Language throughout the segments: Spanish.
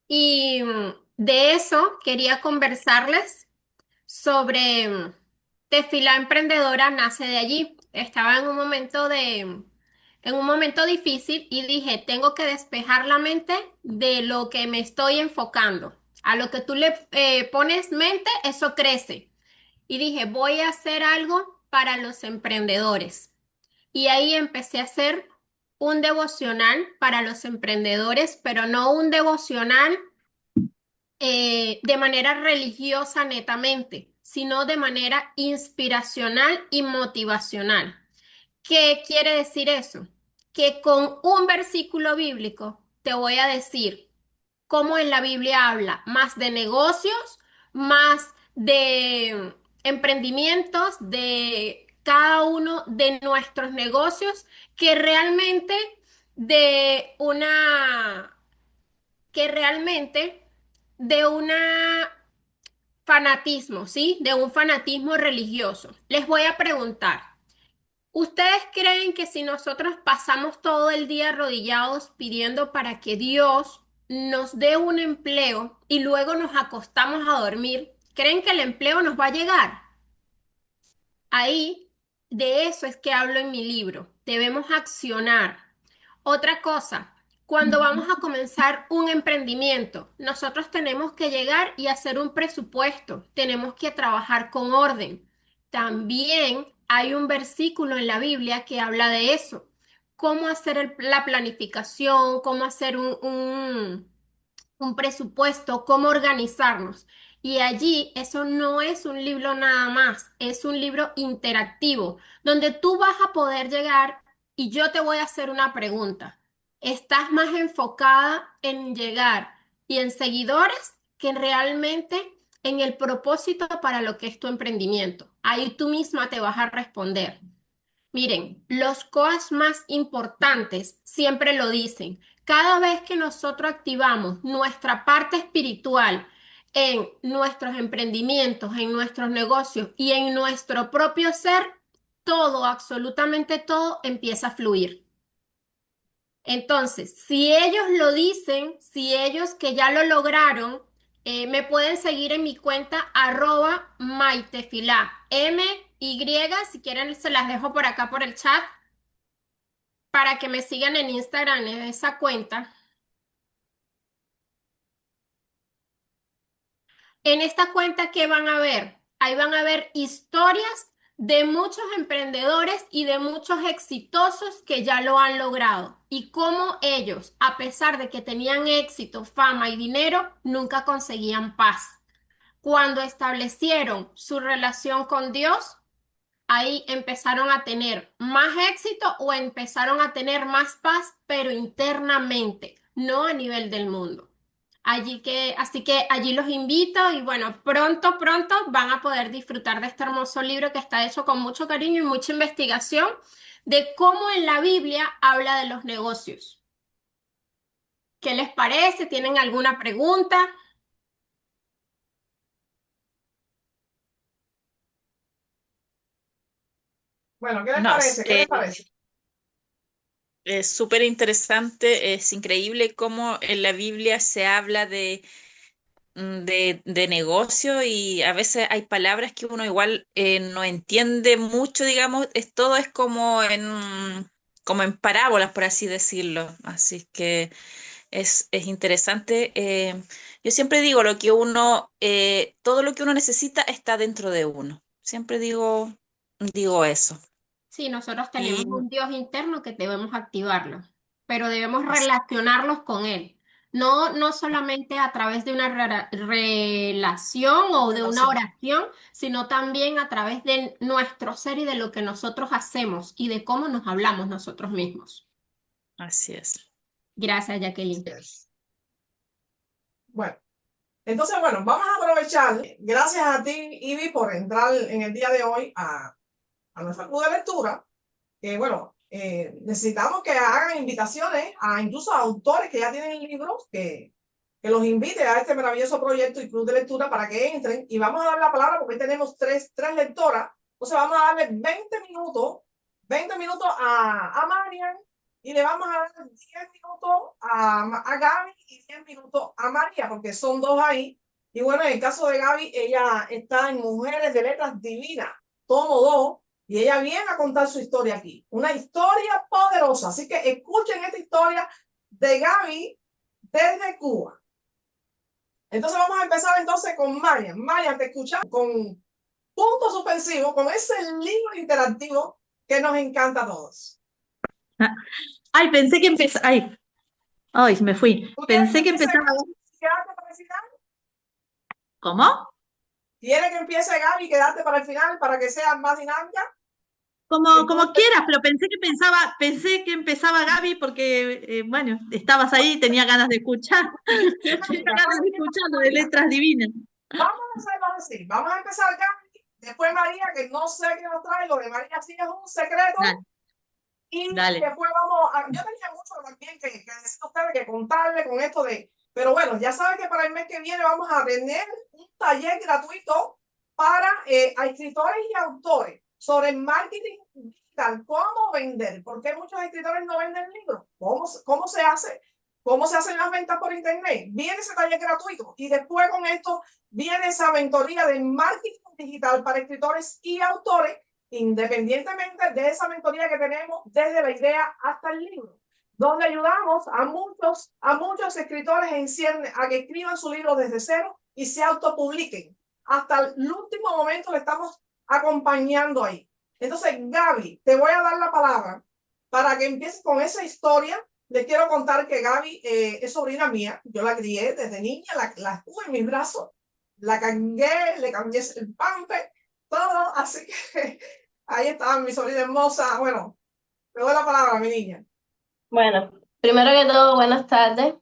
Y de eso quería conversarles sobre Tefila Emprendedora nace de allí. Estaba en un momento difícil y dije, tengo que despejar la mente de lo que me estoy enfocando. A lo que tú le pones mente, eso crece. Y dije, voy a hacer algo para los emprendedores. Y ahí empecé a hacer un devocional para los emprendedores, pero no un devocional de manera religiosa netamente, sino de manera inspiracional y motivacional. ¿Qué quiere decir eso? Que con un versículo bíblico te voy a decir cómo en la Biblia habla más de negocios, más de emprendimientos, de cada uno de nuestros negocios, que realmente de una, que realmente de una fanatismo, ¿sí? De un fanatismo religioso. Les voy a preguntar, ¿ustedes creen que si nosotros pasamos todo el día arrodillados pidiendo para que Dios nos dé un empleo y luego nos acostamos a dormir, creen que el empleo nos va a llegar? Ahí, de eso es que hablo en mi libro. Debemos accionar. Otra cosa, cuando vamos a comenzar un emprendimiento, nosotros tenemos que llegar y hacer un presupuesto, tenemos que trabajar con orden. También hay un versículo en la Biblia que habla de eso, cómo hacer la planificación, cómo hacer un presupuesto, cómo organizarnos. Y allí eso no es un libro nada más, es un libro interactivo, donde tú vas a poder llegar y yo te voy a hacer una pregunta. ¿Estás más enfocada en llegar y en seguidores que realmente en el propósito para lo que es tu emprendimiento? Ahí tú misma te vas a responder. Miren, los coach más importantes siempre lo dicen. Cada vez que nosotros activamos nuestra parte espiritual en nuestros emprendimientos, en nuestros negocios y en nuestro propio ser, todo, absolutamente todo empieza a fluir. Entonces, si ellos lo dicen, si ellos que ya lo lograron, me pueden seguir en mi cuenta @maitefilá, MY, si quieren se las dejo por acá por el chat para que me sigan en Instagram en esa cuenta. En esta cuenta, ¿qué van a ver? Ahí van a ver historias de muchos emprendedores y de muchos exitosos que ya lo han logrado y cómo ellos, a pesar de que tenían éxito, fama y dinero, nunca conseguían paz. Cuando establecieron su relación con Dios, ahí empezaron a tener más éxito o empezaron a tener más paz, pero internamente, no a nivel del mundo. Así que allí los invito y bueno, pronto van a poder disfrutar de este hermoso libro que está hecho con mucho cariño y mucha investigación de cómo en la Biblia habla de los negocios. ¿Qué les parece? ¿Tienen alguna pregunta? Bueno, ¿qué les No, parece? ¿Qué les parece? es súper interesante, es increíble cómo en la Biblia se habla de negocio y a veces hay palabras que uno igual no entiende mucho, digamos, todo es como en parábolas, por así decirlo. Así que es interesante. Yo siempre digo todo lo que uno necesita está dentro de uno. Siempre digo eso. Sí, nosotros tenemos Y un Dios interno que debemos activarlo, pero debemos así, relacionarlos con Él. No, no solamente a través de una relación o de una Relación. oración, sino también a través de nuestro ser y de lo que nosotros hacemos y de cómo nos hablamos nosotros mismos. así es. Gracias, Así Jacqueline. es. Bueno, entonces, bueno, vamos a aprovechar. Gracias a ti, Ivy, por entrar en el día de hoy a nuestra club de lectura. Bueno, necesitamos que hagan invitaciones a incluso a autores que ya tienen libros, que los invite a este maravilloso proyecto y club de lectura para que entren. Y vamos a dar la palabra porque tenemos tres lectoras. Entonces vamos a darle 20 minutos a Marian y le vamos a dar 10 minutos a Gaby y 10 minutos a María, porque son dos ahí. Y bueno, en el caso de Gaby, ella está en Mujeres de Letras Divinas, tomo 2, y ella viene a contar su historia aquí. Una historia poderosa. Así que escuchen esta historia de Gaby desde Cuba. Entonces vamos a empezar entonces con Marian. Marian, te escuchamos con puntos suspensivos, con ese libro interactivo que nos encanta a todos. Ay, pensé que empezaba. Ay, me fui. ¿Tú quieres que Pensé que empiece empezaba. Gaby y quedarte para el final? ¿Cómo? ¿Quieres que empiece Gaby y quedarte para el final para que sea más dinámica? Que tú Como quieras, pero pensé que empezaba Gaby porque, bueno, estabas ahí, tenía ganas de escuchar, tenía ganas de escuchar lo de Letras Divinas. Vamos a hacerlo así. Vamos a empezar Gaby, después María, que no sé qué nos trae, lo de María sí es un secreto. Dale, Y dale. después vamos a. Yo tenía mucho también que decir a ustedes, que contarle con esto de. Pero bueno, ya saben que para el mes que viene vamos a tener un taller gratuito para a escritores y autores sobre marketing digital, cómo vender, porque muchos escritores no venden libros, cómo se hace, cómo se hacen las ventas por internet. Viene ese taller gratuito y después con esto viene esa mentoría de marketing digital para escritores y autores, independientemente de esa mentoría que tenemos desde la idea hasta el libro, donde ayudamos a muchos escritores en ciernes a que escriban su libro desde cero y se autopubliquen. Hasta el último momento le estamos acompañando ahí. Entonces, Gaby, te voy a dar la palabra para que empieces con esa historia. Les quiero contar que Gaby es sobrina mía. Yo la crié desde niña, la tuve en mis brazos, la cargué, le cambié el pamper, todo. Así que ahí estaba mi sobrina hermosa. Bueno, te doy la palabra, mi niña. Bueno, primero que todo, buenas tardes.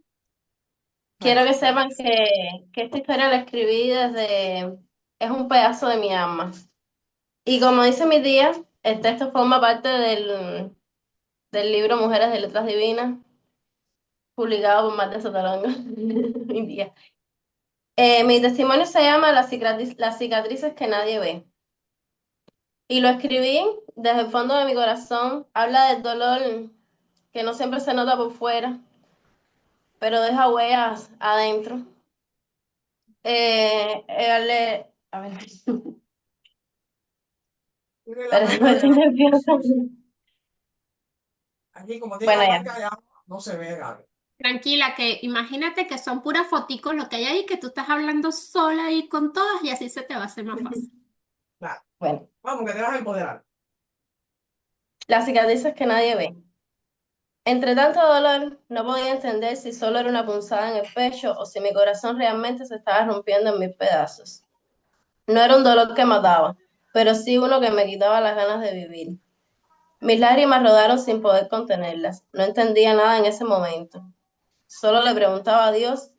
Quiero que Gracias. sepan que esta historia la escribí desde... Es un pedazo de mi alma. Y como dice mi tía, el texto forma parte del libro Mujeres de Letras Divinas, publicado por Marta Sotalonga, mi tía. Mi testimonio se llama Las cicatrices que nadie ve. Y lo escribí desde el fondo de mi corazón. Habla del dolor que no siempre se nota por fuera, pero deja huellas adentro. A ver, La pero marca me de estoy agua. nerviosa. Aquí, como tiene Bueno, la ya. marca de agua, no se ve, Gaby. Tranquila, que imagínate que son puras foticos lo que hay ahí, que tú estás hablando sola y con todas y así se te va a hacer más fácil. Claro. Bueno, Vamos, que te vas a empoderar. las cicatrices que nadie ve. Entre tanto dolor, no podía entender si solo era una punzada en el pecho o si mi corazón realmente se estaba rompiendo en mil pedazos. No era un dolor que mataba, pero sí uno que me quitaba las ganas de vivir. Mis lágrimas rodaron sin poder contenerlas. No entendía nada en ese momento. Solo le preguntaba a Dios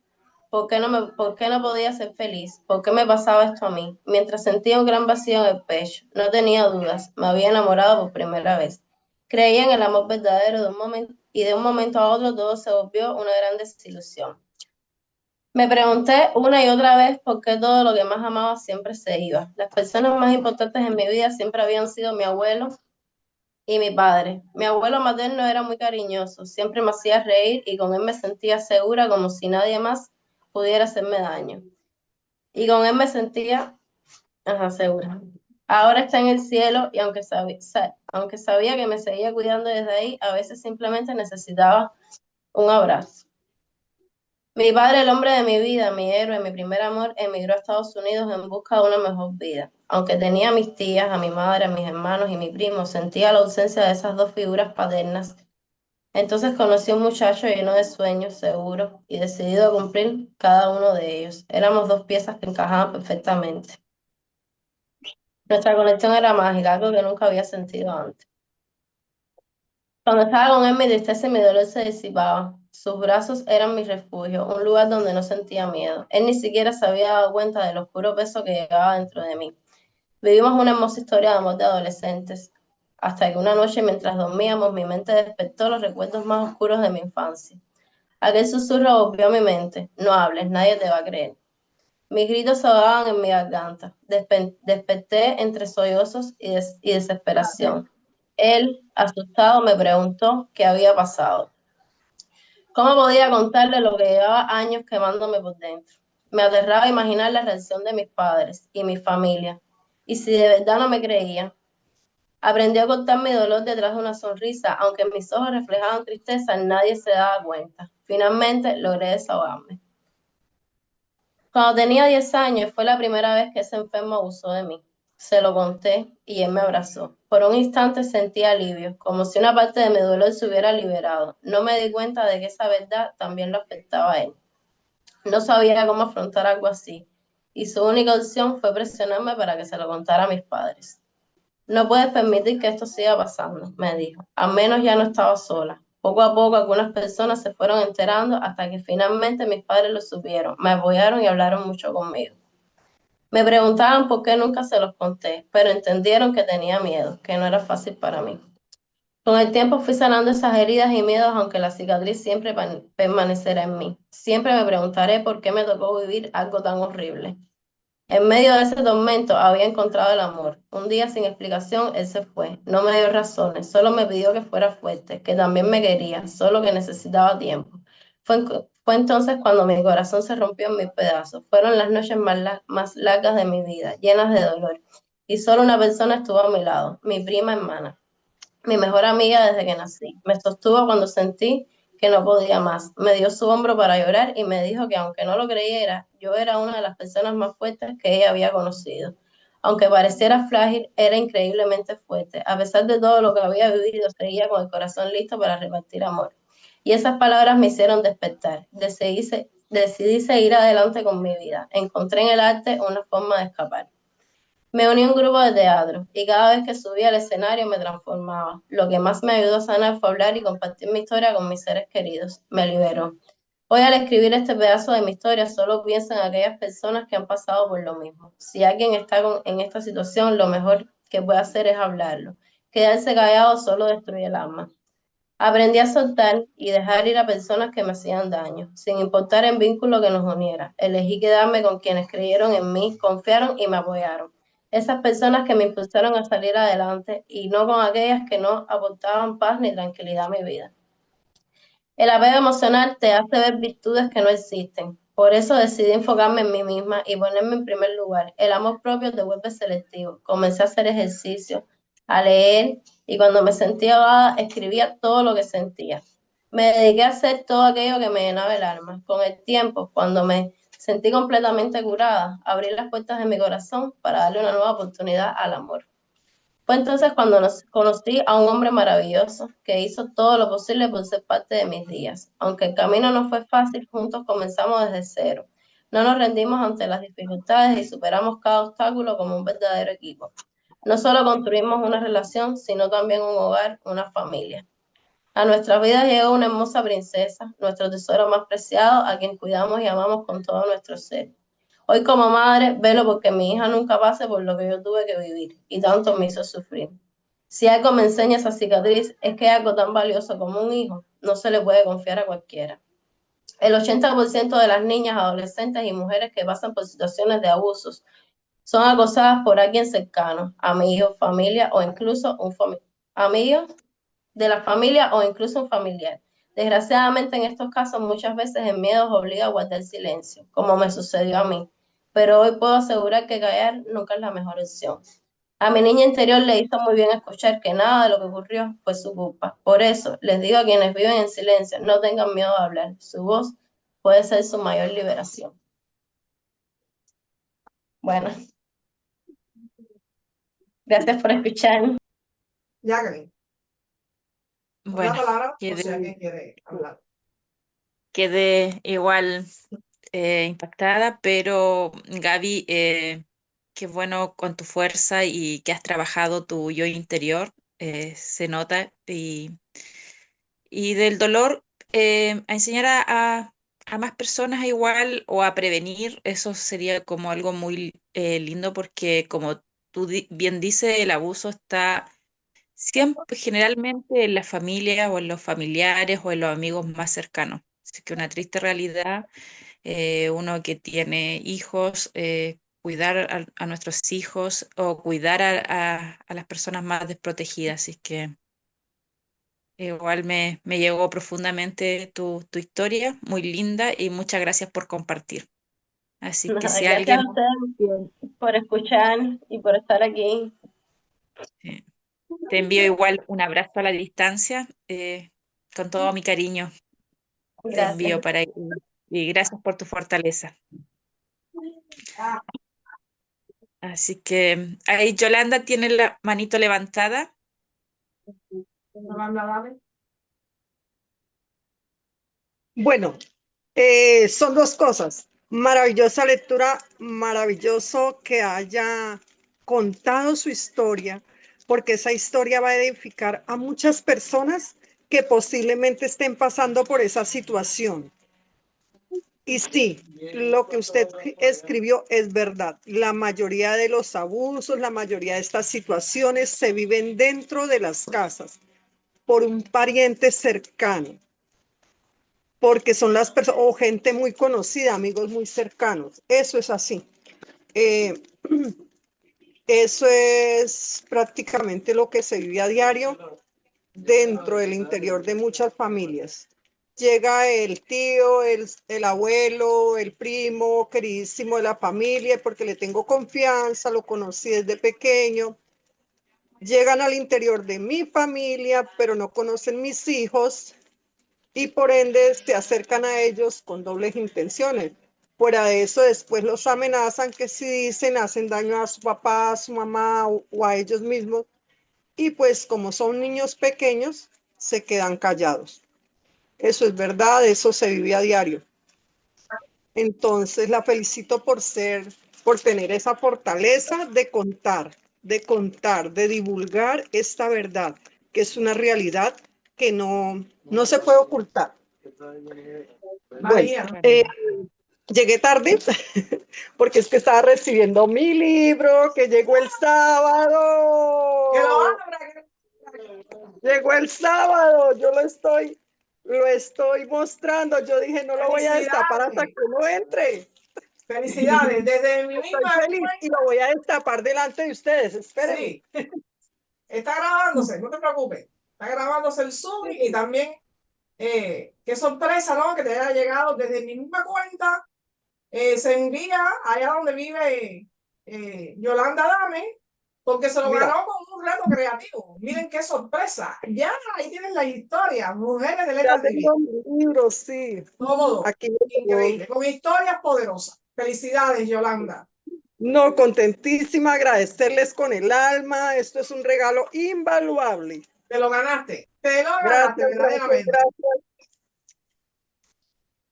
por qué no podía ser feliz, por qué me pasaba esto a mí, mientras sentía un gran vacío en el pecho. No tenía dudas, me había enamorado por primera vez. Creía en el amor verdadero de un momento y de un momento a otro todo se volvió una gran desilusión. Me pregunté una y otra vez por qué todo lo que más amaba siempre se iba. Las personas más importantes en mi vida siempre habían sido mi abuelo y mi padre. Mi abuelo materno era muy cariñoso, siempre me hacía reír y con él me sentía segura como si nadie más pudiera hacerme daño. Y con él me sentía, segura. Ahora está en el cielo y aunque sabía que me seguía cuidando desde ahí, a veces simplemente necesitaba un abrazo. Mi padre, el hombre de mi vida, mi héroe, mi primer amor, emigró a Estados Unidos en busca de una mejor vida. Aunque tenía a mis tías, a mi madre, a mis hermanos y mi primo, sentía la ausencia de esas dos figuras paternas. Entonces conocí a un muchacho lleno de sueños, seguro y decidido a cumplir cada uno de ellos. Éramos dos piezas que encajaban perfectamente. Nuestra conexión era mágica, algo que nunca había sentido antes. Cuando estaba con él, mi tristeza y mi dolor se disipaban. Sus brazos eran mi refugio, un lugar donde no sentía miedo. Él ni siquiera se había dado cuenta del oscuro peso que llevaba dentro de mí. Vivimos una hermosa historia de amor de adolescentes, hasta que una noche mientras dormíamos, mi mente despertó los recuerdos más oscuros de mi infancia. Aquel susurro volvió a mi mente: no hables, nadie te va a creer. Mis gritos se ahogaban en mi garganta. Desperté entre sollozos y desesperación. Él, asustado, me preguntó qué había pasado. ¿Cómo podía contarle lo que llevaba años quemándome por dentro? Me aterraba imaginar la reacción de mis padres y mi familia. Y si de verdad no me creía, aprendí a cortar mi dolor detrás de una sonrisa, aunque mis ojos reflejaban tristeza, nadie se daba cuenta. Finalmente logré desahogarme. Cuando tenía 10 años fue la primera vez que ese enfermo abusó de mí. Se lo conté y él me abrazó. Por un instante sentí alivio, como si una parte de mi dolor se hubiera liberado. No me di cuenta de que esa verdad también lo afectaba a él. No sabía cómo afrontar algo así, y su única opción fue presionarme para que se lo contara a mis padres. No puedes permitir que esto siga pasando, me dijo. Al menos ya no estaba sola. Poco a poco algunas personas se fueron enterando hasta que finalmente mis padres lo supieron, me apoyaron y hablaron mucho conmigo. Me preguntaban por qué nunca se los conté, pero entendieron que tenía miedo, que no era fácil para mí. Con el tiempo fui sanando esas heridas y miedos, aunque la cicatriz siempre permanecerá en mí. Siempre me preguntaré por qué me tocó vivir algo tan horrible. En medio de ese tormento había encontrado el amor. Un día sin explicación, él se fue. No me dio razones, solo me pidió que fuera fuerte, que también me quería, solo que necesitaba tiempo. Fue entonces cuando mi corazón se rompió en mil pedazos. Fueron las noches más largas de mi vida, llenas de dolor. Y solo una persona estuvo a mi lado, mi prima hermana, mi mejor amiga desde que nací. Me sostuvo cuando sentí que no podía más. Me dio su hombro para llorar y me dijo que aunque no lo creyera, yo era una de las personas más fuertes que ella había conocido. Aunque pareciera frágil, era increíblemente fuerte. A pesar de todo lo que había vivido, seguía con el corazón listo para repartir amor. Y esas palabras me hicieron despertar. Decidí seguir adelante con mi vida. Encontré en el arte una forma de escapar. Me uní a un grupo de teatro y cada vez que subía al escenario me transformaba. Lo que más me ayudó a sanar fue hablar y compartir mi historia con mis seres queridos. Me liberó. Hoy al escribir este pedazo de mi historia solo pienso en aquellas personas que han pasado por lo mismo. Si alguien está en esta situación, lo mejor que puede hacer es hablarlo. Quedarse callado solo destruye el alma. Aprendí a soltar y dejar ir a personas que me hacían daño, sin importar el vínculo que nos uniera. Elegí quedarme con quienes creyeron en mí, confiaron y me apoyaron. Esas personas que me impulsaron a salir adelante y no con aquellas que no aportaban paz ni tranquilidad a mi vida. El apego emocional te hace ver virtudes que no existen. Por eso decidí enfocarme en mí misma y ponerme en primer lugar. El amor propio te vuelve selectivo. Comencé a hacer ejercicio, a leer y cuando me sentía ahogada escribía todo lo que sentía. Me dediqué a hacer todo aquello que me llenaba el alma. Con el tiempo, cuando me sentí completamente curada, abrí las puertas de mi corazón para darle una nueva oportunidad al amor. Fue entonces cuando conocí a un hombre maravilloso que hizo todo lo posible por ser parte de mis días. Aunque el camino no fue fácil, juntos comenzamos desde cero. No nos rendimos ante las dificultades y superamos cada obstáculo como un verdadero equipo. No solo construimos una relación, sino también un hogar, una familia. A nuestras vidas llegó una hermosa princesa, nuestro tesoro más preciado, a quien cuidamos y amamos con todo nuestro ser. Hoy como madre, velo porque mi hija nunca pase por lo que yo tuve que vivir y tanto me hizo sufrir. Si algo me enseña esa cicatriz es que algo tan valioso como un hijo no se le puede confiar a cualquiera. El 80% de las niñas, adolescentes y mujeres que pasan por situaciones de abusos son acosadas por alguien cercano, amigos, familia o incluso amigos de la familia o incluso un familiar. Desgraciadamente en estos casos muchas veces el miedo os obliga a guardar silencio, como me sucedió a mí, pero hoy puedo asegurar que callar nunca es la mejor opción. A mi niña interior le hizo muy bien escuchar que nada de lo que ocurrió fue su culpa. Por eso les digo a quienes viven en silencio, no tengan miedo de hablar. Su voz puede ser su mayor liberación. Bueno, gracias por escuchar. Jacqueline, doy la Bueno, palabra por si quedé, alguien quiere hablar. quedé igual impactada, pero Gaby, qué bueno con tu fuerza y que has trabajado tu yo interior, se nota, y del dolor a enseñar a más personas a igual o a prevenir, eso sería como algo muy lindo porque como tú bien dices, el abuso está siempre, generalmente en la familia o en los familiares o en los amigos más cercanos. Así que una triste realidad, uno que tiene hijos, cuidar a nuestros hijos o cuidar a las personas más desprotegidas. Así que igual me llegó profundamente tu historia, muy linda, y muchas gracias por compartir. Así que Nada, si gracias alguien a ustedes por escuchar y por estar aquí. eh, te envío igual un abrazo a la distancia, con todo mi cariño, te envío Gracias. para ahí. Y gracias por tu fortaleza. Así que ahí Yolanda tiene la manito levantada. Yolanda, dale. Bueno, son dos cosas. Maravillosa lectura, maravilloso que haya contado su historia, porque esa historia va a edificar a muchas personas que posiblemente estén pasando por esa situación. Y sí, lo que usted escribió es verdad. La mayoría de los abusos, la mayoría de estas situaciones se viven dentro de las casas por un pariente cercano, porque son las personas o gente muy conocida, amigos muy cercanos. Eso es así. Eh, Eso es prácticamente lo que se vive a diario dentro del interior de muchas familias. Llega el tío, el abuelo, el primo queridísimo de la familia, porque le tengo confianza, lo conocí desde pequeño. Llegan al interior de mi familia, pero no conocen mis hijos y por ende se acercan a ellos con dobles intenciones. Fuera de eso, después los amenazan que si dicen hacen daño a su papá, a su mamá o a ellos mismos. Y pues como son niños pequeños, se quedan callados. Eso es verdad, eso se vive a diario. Entonces la felicito por tener esa fortaleza de divulgar esta verdad, que es una realidad que no se puede ocultar. Bueno, María. llegué tarde porque es que estaba recibiendo mi libro que llegó el Que lo sábado. abra, que Llegó el sábado, yo lo estoy mostrando. Yo dije, no lo voy a destapar hasta felicidades. que no entre. Felicidades. Desde mi Estoy misma feliz y lo voy a destapar delante de ustedes. Espérenme. sí, está grabándose, no te preocupes. Está grabándose el Zoom y también, qué sorpresa, ¿no? Que te haya llegado desde mi misma cuenta. Se envía allá donde vive Yolanda Dame, porque se lo Mira, ganó con un reto creativo. Miren qué sorpresa. Ya ahí tienen la historia. Mujeres de ya letras divinas. tengo mi libro, sí. Todo Aquí lo tengo. increíble, con historias poderosas. Felicidades, Yolanda. No, contentísima, agradecerles con el alma. Esto es un regalo invaluable. Te lo ganaste. Te lo ganaste, Gracias, gracias, verdaderamente. gracias.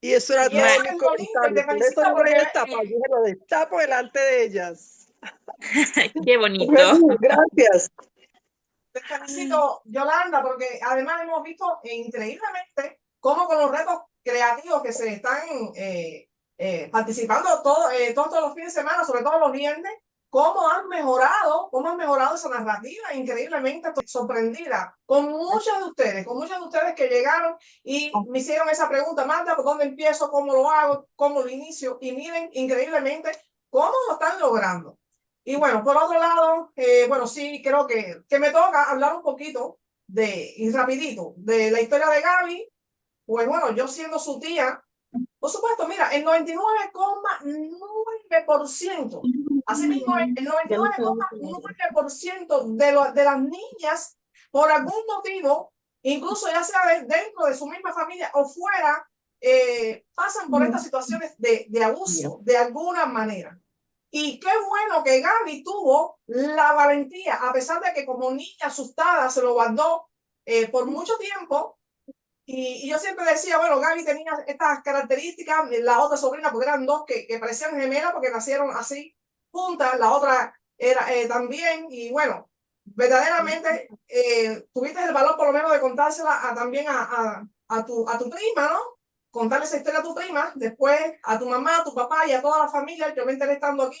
Y eso era Y eso todo Ma- mi es lo lindo y te comentario. Por eso felicito no lo voy porque a destapar. Dije, lo destapo delante de ellas. Qué bonito. Gracias. te felicito, Yolanda, porque además hemos visto increíblemente cómo con los retos creativos que se están participando todos los fines de semana, sobre todo los viernes, cómo han mejorado esa narrativa. Increíblemente estoy sorprendida con muchos de ustedes que llegaron y me hicieron esa pregunta: Marta, ¿por dónde empiezo? ¿Cómo lo hago? ¿Cómo lo inicio? Y miren increíblemente cómo lo están logrando. Y bueno, por otro lado, bueno, sí, creo que me toca hablar un poquito y rapidito, de la historia de Gaby. Pues bueno, yo siendo su tía, por supuesto, mira, el 99,9%, así mismo el Ya lo estoy 99,9% de las niñas, por algún motivo, incluso ya sea dentro de su misma familia o fuera, pasan por estas situaciones de abuso de alguna manera. Y qué bueno que Gaby tuvo la valentía, a pesar de que como niña asustada se lo guardó por mucho tiempo. Y yo siempre decía, bueno, Gaby tenía estas características, la otra sobrina, porque eran dos que parecían gemelas porque nacieron así juntas, la otra era también, y bueno, verdaderamente tuviste el valor por lo menos de contársela también a tu prima, ¿no? Contarle esa historia a tu prima, después a tu mamá, a tu papá y a toda la familia. Yo me enteré estando aquí,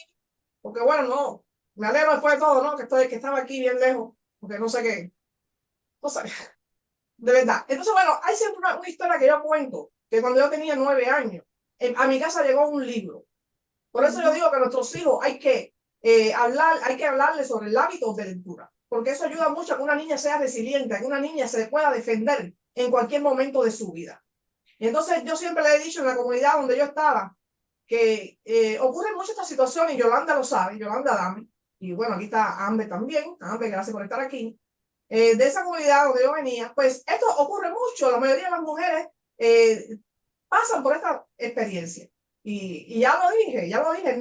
porque bueno, no, me alegro después de todo, ¿no? Que estaba aquí bien lejos, porque no sé qué, no sé, de verdad. Entonces, bueno, hay siempre una historia que yo cuento, que cuando yo tenía 9 años, a mi casa llegó un libro. Por eso yo digo que a nuestros hijos hay que hablarles sobre el hábito de lectura, porque eso ayuda mucho a que una niña sea resiliente, a que una niña se pueda defender en cualquier momento de su vida. Y entonces yo siempre le he dicho en la comunidad donde yo estaba que ocurren muchas estas situaciones, y Yolanda lo sabe, Yolanda Dame, y bueno, aquí está Amber también. Amber, gracias por estar aquí. De esa comunidad donde yo venía, pues esto ocurre mucho, la mayoría de las mujeres pasan por esta experiencia. Y ya lo dije, el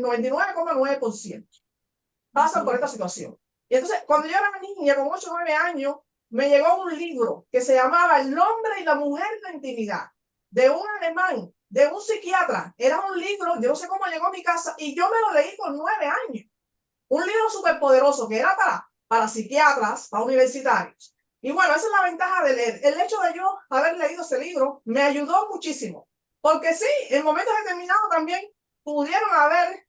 99,9% pasan por esta situación. Y entonces, cuando yo era niña, con 8 o 9 años, me llegó un libro que se llamaba El hombre y la mujer en la intimidad, de un alemán, de un psiquiatra. Era un libro, yo no sé cómo llegó a mi casa, y yo me lo leí con 9 años. Un libro súper poderoso que era para psiquiatras, para universitarios. Y bueno, esa es la ventaja de leer. El hecho de yo haber leído ese libro me ayudó muchísimo. Porque sí, en momentos determinados también pudieron haber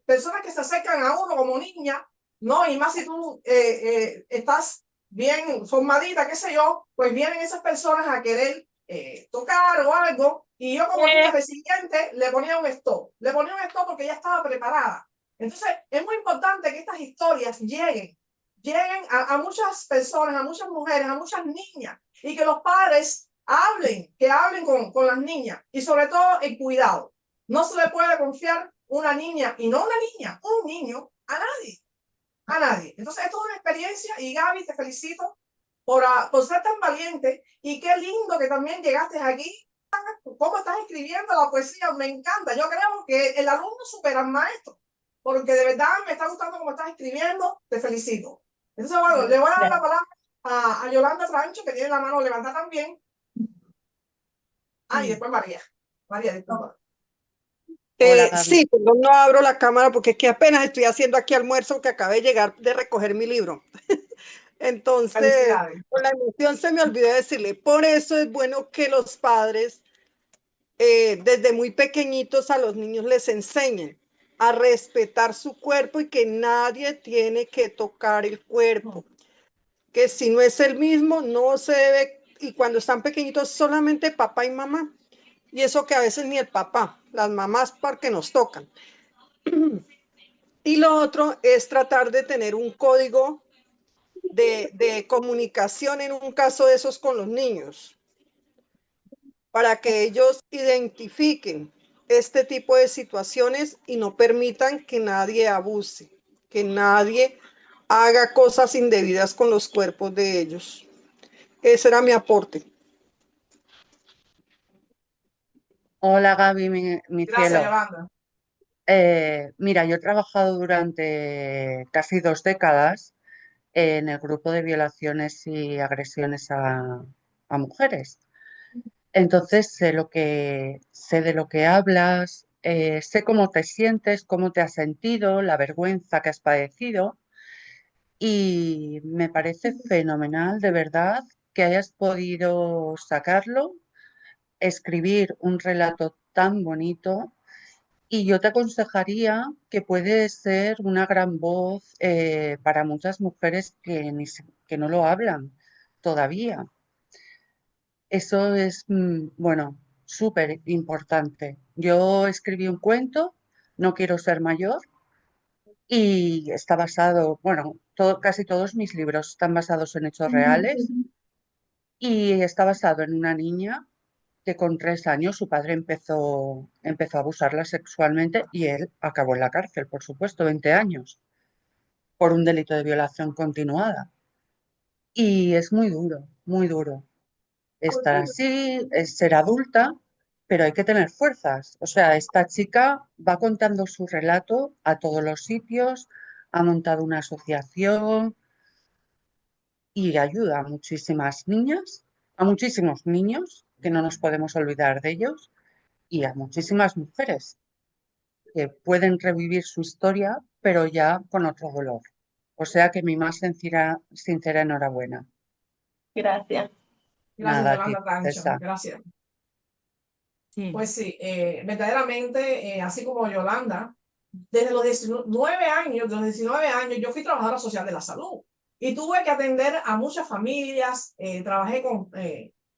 personas que se acercan a uno como niña, ¿no? Y más si tú estás bien formadita, qué sé yo, pues vienen esas personas a querer tocar o algo. Y yo como niña resiliente le ponía un stop. Le ponía un stop porque ya estaba preparada. Entonces, es muy importante que estas historias lleguen a muchas personas, a muchas mujeres, a muchas niñas, y que los padres hablen con las niñas, y sobre todo el cuidado. No se le puede confiar una niña, y no una niña, un niño, a nadie. Entonces, esto es una experiencia, y Gaby, te felicito por ser tan valiente, y qué lindo que también llegaste aquí. ¿Cómo estás escribiendo la poesía? Me encanta. Yo creo que el alumno supera al maestro, porque de verdad me está gustando cómo estás escribiendo. Te felicito. Entonces, bueno, le voy a dar la palabra a Yolanda Francho, que tiene la mano levantada también. Y después María. María, disculpa. Hola, Gaby. Sí, perdón, no abro la cámara porque es que apenas estoy haciendo aquí almuerzo, que acabé de llegar de recoger mi libro. Entonces, con la emoción se me olvidó decirle, por eso es bueno que los padres desde muy pequeñitos a los niños les enseñen a respetar su cuerpo y que nadie tiene que tocar el cuerpo, que si no es el mismo no se debe, y cuando están pequeñitos solamente papá y mamá, y eso que a veces ni el papá, las mamás porque nos tocan. Y lo otro es tratar de tener un código de comunicación en un caso de esos con los niños, para que ellos identifiquen este tipo de situaciones y no permitan que nadie abuse, que nadie haga cosas indebidas con los cuerpos de ellos. Ese era mi aporte. Hola, Gaby, mi Gracias, cielo. Yolanda. Mira, yo he trabajado durante casi 2 décadas en el grupo de violaciones y agresiones a mujeres. Entonces sé de lo que hablas, sé cómo te sientes, cómo te has sentido, la vergüenza que has padecido, y me parece fenomenal, de verdad, que hayas podido sacarlo, escribir un relato tan bonito. Y yo te aconsejaría que puede ser una gran voz para muchas mujeres que no lo hablan todavía. Eso es, bueno, súper importante. Yo escribí un cuento, No quiero ser mayor, y está basado, bueno, casi todos mis libros están basados en hechos reales, y está basado en una niña que con 3 años su padre empezó a abusarla sexualmente y él acabó en la cárcel, por supuesto, 20 años, por un delito de violación continuada. Y es muy duro, muy duro. Estar así, es ser adulta, pero hay que tener fuerzas. O sea, esta chica va contando su relato a todos los sitios, ha montado una asociación y ayuda a muchísimas niñas, a muchísimos niños, que no nos podemos olvidar de ellos, y a muchísimas mujeres que pueden revivir su historia, pero ya con otro dolor. O sea que mi más sincera enhorabuena. Gracias. Gracias, Nada, Yolanda Francho. princesa. Gracias. Sí. Pues sí, verdaderamente, así como Yolanda, desde los 19 años, yo fui trabajadora social de la salud y tuve que atender a muchas familias. Trabajé con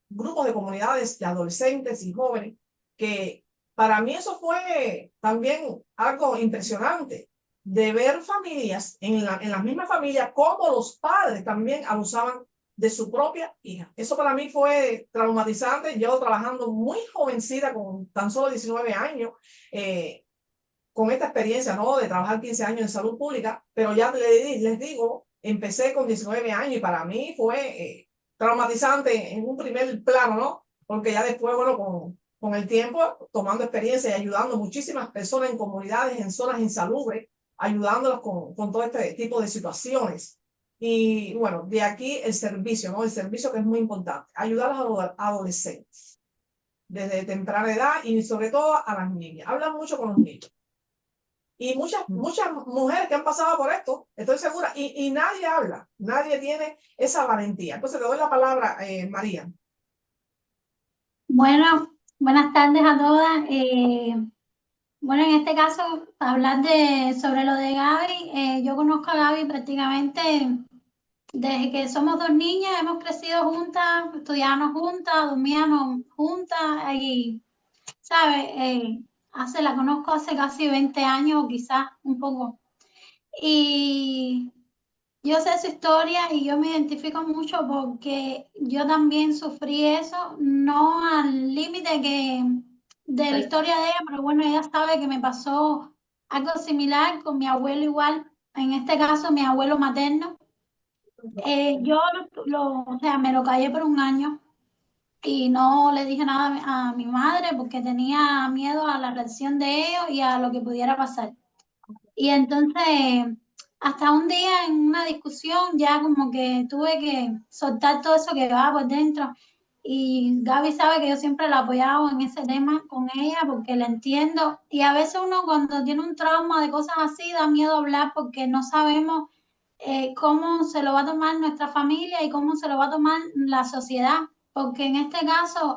grupos de comunidades de adolescentes y jóvenes que para mí eso fue también algo impresionante de ver familias, en las mismas familias, cómo los padres también abusaban de su propia hija. Eso para mí fue traumatizante. Yo trabajando muy jovencita, con tan solo 19 años, con esta experiencia, ¿no? De trabajar 15 años en salud pública, pero ya les digo, empecé con 19 años y para mí fue traumatizante en un primer plano, ¿no? Porque ya después, bueno, con el tiempo, tomando experiencia y ayudando muchísimas personas en comunidades, en zonas insalubres, ayudándolos con todo este tipo de situaciones. Y bueno, de aquí el servicio, ¿no? El servicio que es muy importante, ayudar a los adolescentes desde temprana edad y sobre todo a las niñas. Hablan mucho con los niños. Y muchas mujeres que han pasado por esto, estoy segura, y nadie habla, nadie tiene esa valentía. Entonces le doy la palabra, María. Bueno, buenas tardes a todas. Bueno, en este caso, hablar sobre lo de Gaby. Yo conozco a Gaby prácticamente desde que somos dos niñas, hemos crecido juntas, estudiábamos juntas, dormíamos juntas y, ¿sabes? La conozco hace casi 20 años, o quizás un poco. Y yo sé su historia y yo me identifico mucho porque yo también sufrí eso, no al límite de la historia de ella, pero bueno, ella sabe que me pasó algo similar con mi abuelo igual, en este caso mi abuelo materno. Yo o sea, me lo callé por un año y no le dije nada a mi madre porque tenía miedo a la reacción de ellos y a lo que pudiera pasar. Y entonces, hasta un día en una discusión, ya como que tuve que soltar todo eso que va por dentro. Y Gaby sabe que yo siempre la he apoyado en ese tema con ella porque la entiendo. Y a veces uno cuando tiene un trauma de cosas así da miedo hablar porque no sabemos cómo se lo va a tomar nuestra familia y cómo se lo va a tomar la sociedad. Porque en este caso,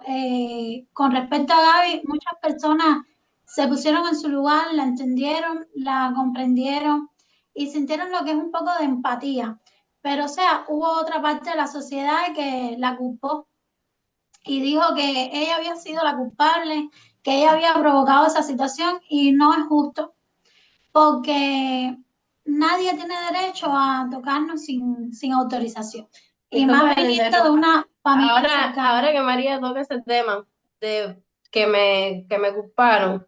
con respecto a Gaby, muchas personas se pusieron en su lugar, la entendieron, la comprendieron y sintieron lo que es un poco de empatía. Pero, o sea, hubo otra parte de la sociedad que la culpó y dijo que ella había sido la culpable, que ella había provocado esa situación y no es justo porque nadie tiene derecho a tocarnos sin autorización. Y Disculpa más que te viniendo de interrumpa. una familia Ahora, cercana. ahora que María toca ese tema de que me culparon,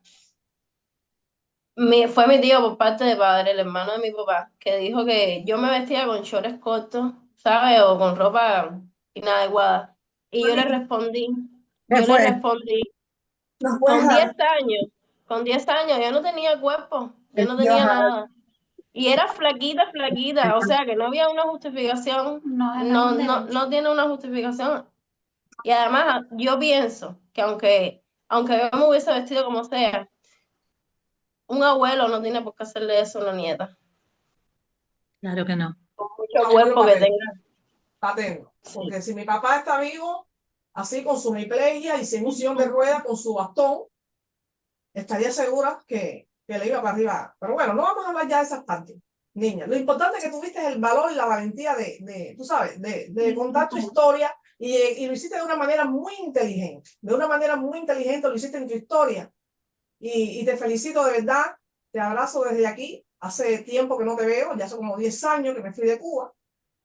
fue mi tío por parte de padre, el hermano de mi papá, que dijo que yo me vestía con shorts cortos, ¿sabes? O con ropa inadecuada. Y ¿Qué yo le fue? respondí, ¿Nos puedes con dar? 10 años, con 10 años, yo no tenía cuerpo, yo no Dios, tenía nada. Y era flaquita, flaquita, o sea que no había una justificación, No es no, un no, derecho. no tiene una justificación. Y además, yo pienso que aunque yo me hubiese vestido como sea, un abuelo no tiene por qué hacerle eso a una nieta, Claro que no. por Un mucho abuelo cuerpo que paterno, tenga. paterno. Sí. Porque si mi papá está vivo, así con su hemiplegia y sin un sillón de ruedas, con su bastón, estaría segura que le iba para arriba. Pero bueno, no vamos a hablar ya de esas partes, niña. Lo importante es que tuviste el valor y la valentía tú sabes, de contar tu historia y lo hiciste de una manera muy inteligente. De una manera muy inteligente lo hiciste en tu historia. Y te felicito de verdad. Te abrazo desde aquí. Hace tiempo que no te veo, ya son como 10 años que me fui de Cuba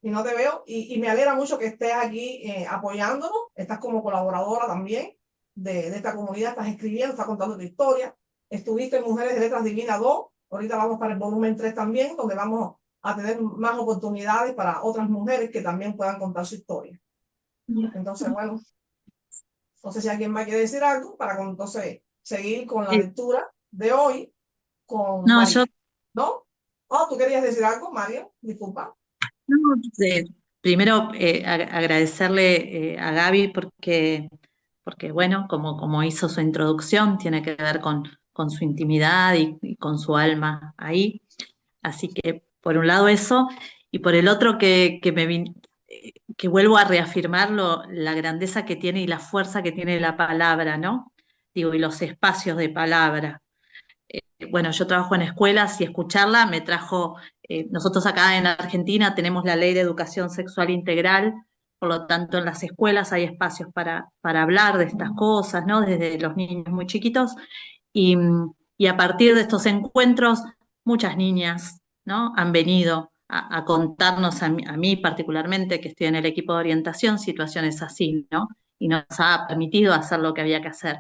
y no te veo. Y me alegra mucho que estés aquí apoyándonos. Estás como colaboradora también de esta comunidad, estás escribiendo, estás contando tu historia. Estuviste en Mujeres de Letras Divinas 2. Ahorita vamos para el volumen 3 también, donde vamos a tener más oportunidades para otras mujeres que también puedan contar su historia. Entonces, bueno, no sé si alguien más quiere decir algo para entonces seguir con la Eh, lectura de hoy con no, yo María. ¿No? Oh, ¿tú querías decir algo, María? Disculpa. no, primero agradecerle a Gaby porque bueno, como hizo su introducción, tiene que ver con su intimidad y con su alma ahí. Así que por un lado eso, y por el otro que vuelvo a reafirmar la grandeza que tiene y la fuerza que tiene la palabra, ¿no? Digo, y los espacios de palabra. Bueno, yo trabajo en escuelas y escucharla me trajo, nosotros acá en Argentina tenemos la ley de educación sexual integral, por lo tanto en las escuelas hay espacios para hablar de estas cosas, ¿no? Desde los niños muy chiquitos. Y, y a partir de estos encuentros, muchas niñas, ¿no? Han venido a contarnos a mí particularmente, que estoy en el equipo de orientación, situaciones así, ¿no? Y nos ha permitido hacer lo que había que hacer.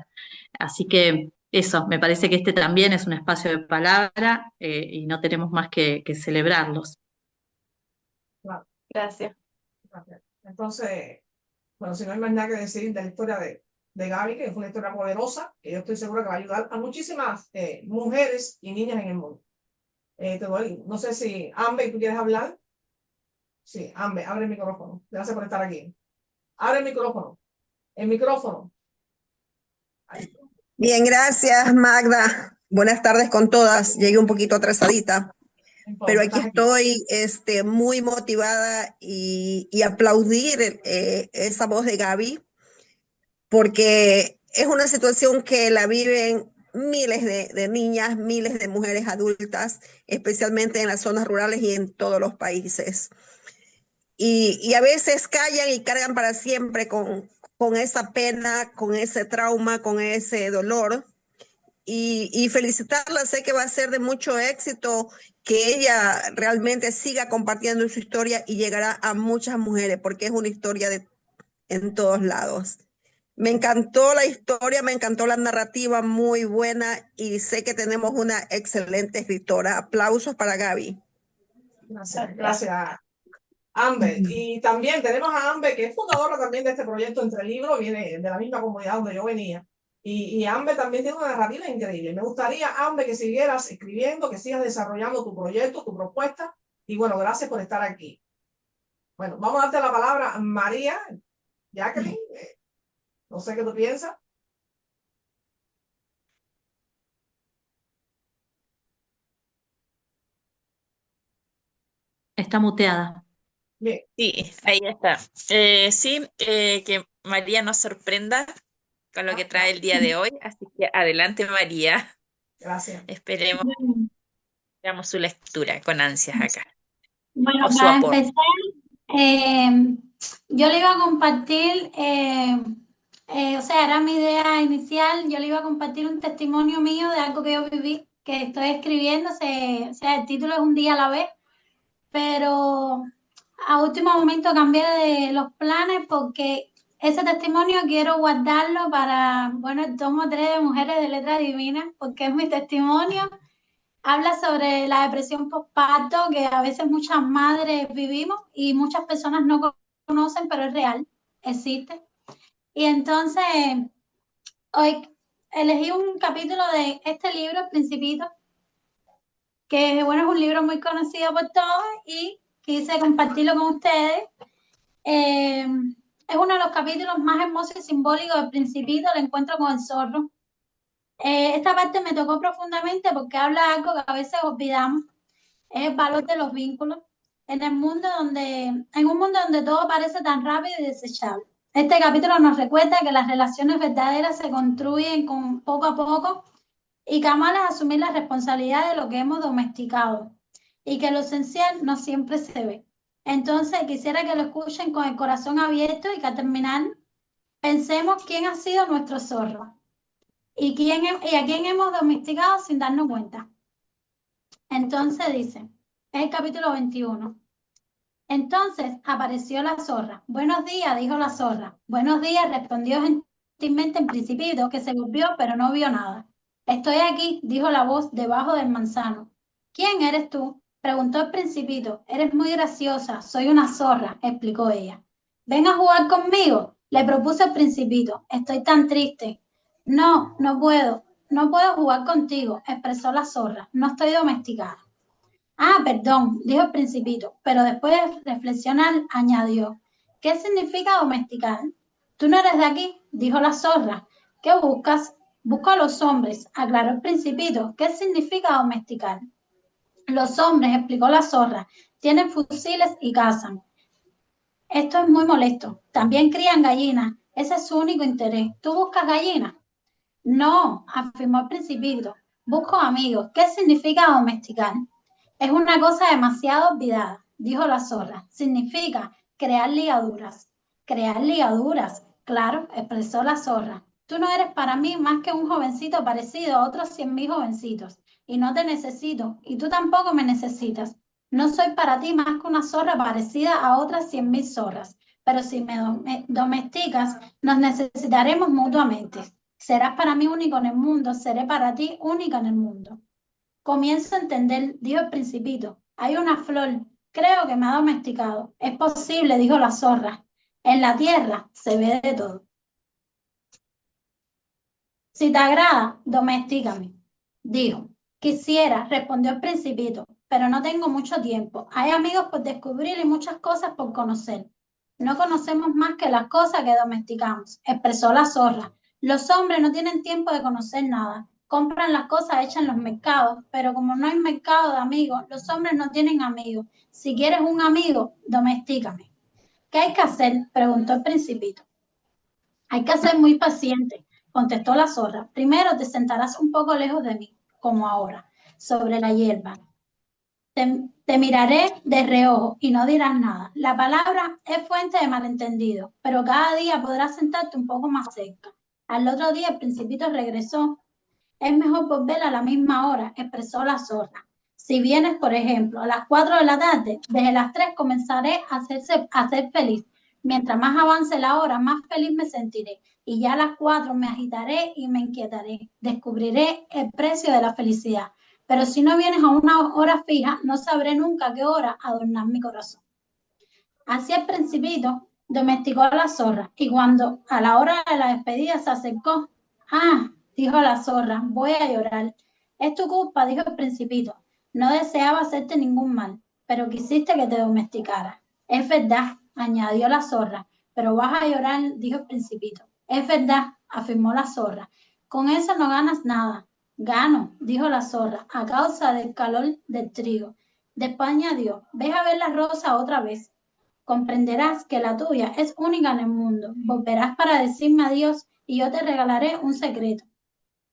Así que eso, me parece que este también es un espacio de palabra y no tenemos más que celebrarlos. Claro, Gracias. gracias. Entonces, bueno, si no hay más nada que decir de la historia de Gaby, que fue una historia poderosa, que yo estoy segura que va a ayudar a muchísimas mujeres y niñas en el mundo. No sé si, Amber, ¿tú quieres hablar? Sí, Amber, abre el micrófono. Gracias por estar aquí. Abre el micrófono. El micrófono. Ahí. Bien, gracias, Magda. Buenas tardes con todas. Llegué un poquito atrasadita, No importa, pero aquí estás aquí. estoy muy motivada y aplaudir esa voz de Gaby, porque es una situación que la viven miles de niñas, miles de mujeres adultas, especialmente en las zonas rurales y en todos los países. Y a veces callan y cargan para siempre con esa pena, con ese trauma, con ese dolor. Y felicitarla, sé que va a ser de mucho éxito, que ella realmente siga compartiendo su historia y llegará a muchas mujeres, porque es una historia en todos lados. Me encantó la historia, me encantó la narrativa, muy buena, y sé que tenemos una excelente escritora. Aplausos para Gaby. Gracias, gracias, Amber. Y también tenemos a Amber, que es fundadora también de este proyecto Entre Libros, viene de la misma comunidad donde yo venía. Y Amber también tiene una narrativa increíble. Me gustaría, Amber, que siguieras escribiendo, que sigas desarrollando tu proyecto, tu propuesta. Y bueno, gracias por estar aquí. Bueno, vamos a darte la palabra a María, Jacqueline. No sé qué tú piensas. Está muteada. Bien, Sí, ahí está. Sí, que María nos sorprenda con lo que trae el día de hoy. Así que adelante, María. gracias. Esperemos, veamos su lectura con ansias acá, Bueno, o su para aporte. empezar, yo le iba a compartir, o sea, era mi idea inicial, yo le iba a compartir un testimonio mío de algo que yo viví, que estoy escribiendo, o sea, el título es Un día a la vez, pero a último momento cambié de los planes porque ese testimonio quiero guardarlo para, bueno, el tomo 3 de Mujeres de Letra Divina, porque es mi testimonio. Habla sobre la depresión postparto que a veces muchas madres vivimos y muchas personas no conocen, pero es real, existe. Y entonces, hoy elegí un capítulo de este libro, El Principito, que bueno, es un libro muy conocido por todos y quise compartirlo con ustedes. Es uno de los capítulos más hermosos y simbólicos del Principito, el encuentro con el zorro. Esta parte me tocó profundamente porque habla de algo que a veces olvidamos, es el valor de los vínculos en el mundo en un mundo donde todo parece tan rápido y desechable. Este capítulo nos recuerda que las relaciones verdaderas se construyen poco a poco y que amar es asumir la responsabilidad de lo que hemos domesticado y que lo esencial no siempre se ve. Entonces quisiera que lo escuchen con el corazón abierto y que al terminar pensemos quién ha sido nuestro zorro y a quién hemos domesticado sin darnos cuenta. Entonces dice, es el capítulo 21. Entonces apareció la zorra. Buenos días, dijo la zorra. Buenos días, respondió gentilmente el Principito, que se volvió pero no vio nada. Estoy aquí, dijo la voz debajo del manzano. ¿Quién eres tú? Preguntó el Principito. Eres muy graciosa, soy una zorra, explicó ella. Ven a jugar conmigo, le propuso el Principito. Estoy tan triste. No, no puedo. No puedo jugar contigo, expresó la zorra. No estoy domesticada. Ah, perdón, dijo el Principito, pero después de reflexionar añadió, ¿qué significa domesticar? Tú no eres de aquí, dijo la zorra. ¿Qué buscas? Busco a los hombres, aclaró el Principito. ¿Qué significa domesticar? Los hombres, explicó la zorra, tienen fusiles y cazan. Esto es muy molesto. También crían gallinas. Ese es su único interés. ¿Tú buscas gallinas? No, afirmó el Principito. Busco amigos. ¿Qué significa domesticar? Es una cosa demasiado olvidada, dijo la zorra. Significa crear ligaduras. Crear ligaduras, claro, expresó la zorra. Tú no eres para mí más que un jovencito parecido a otros 100.000 jovencitos, y no te necesito, y tú tampoco me necesitas. No soy para ti más que una zorra parecida a otras 100.000 zorras, pero si me domesticas, nos necesitaremos mutuamente. Serás para mí único en el mundo, seré para ti única en el mundo. Comienzo a entender, dijo el principito. Hay una flor, creo que me ha domesticado. Es posible, dijo la zorra. En la tierra se ve de todo. Si te agrada, domestícame, dijo. Quisiera, respondió el principito, pero no tengo mucho tiempo. Hay amigos por descubrir y muchas cosas por conocer. No conocemos más que las cosas que domesticamos, expresó la zorra. Los hombres no tienen tiempo de conocer nada. Compran las cosas hechas en los mercados, pero como no hay mercado de amigos, los hombres no tienen amigos. Si quieres un amigo, domestícame. ¿Qué hay que hacer? Preguntó el principito. Hay que ser muy paciente, contestó la zorra. Primero te sentarás un poco lejos de mí, como ahora, sobre la hierba. Te miraré de reojo y no dirás nada. La palabra es fuente de malentendido, pero cada día podrás sentarte un poco más cerca. Al otro día el principito regresó. Es mejor volver a la misma hora, expresó la zorra. Si vienes, por ejemplo, a las 4 de la tarde, desde las 3 comenzaré a ser feliz. Mientras más avance la hora, más feliz me sentiré. Y ya a las 4 me agitaré y me inquietaré. Descubriré el precio de la felicidad. Pero si no vienes a una hora fija, no sabré nunca a qué hora adornar mi corazón. Así el principito domesticó a la zorra y cuando a la hora de la despedida se acercó, ah, dijo la zorra, voy a llorar. Es tu culpa, dijo el principito. No deseaba hacerte ningún mal, pero quisiste que te domesticara. Es verdad, añadió la zorra, pero vas a llorar, dijo el principito. Es verdad, afirmó la zorra. Con eso no ganas nada. Gano, dijo la zorra, a causa del calor del trigo. Después añadió, ves a ver la rosa otra vez. Comprenderás que la tuya es única en el mundo. Volverás para decirme adiós y yo te regalaré un secreto.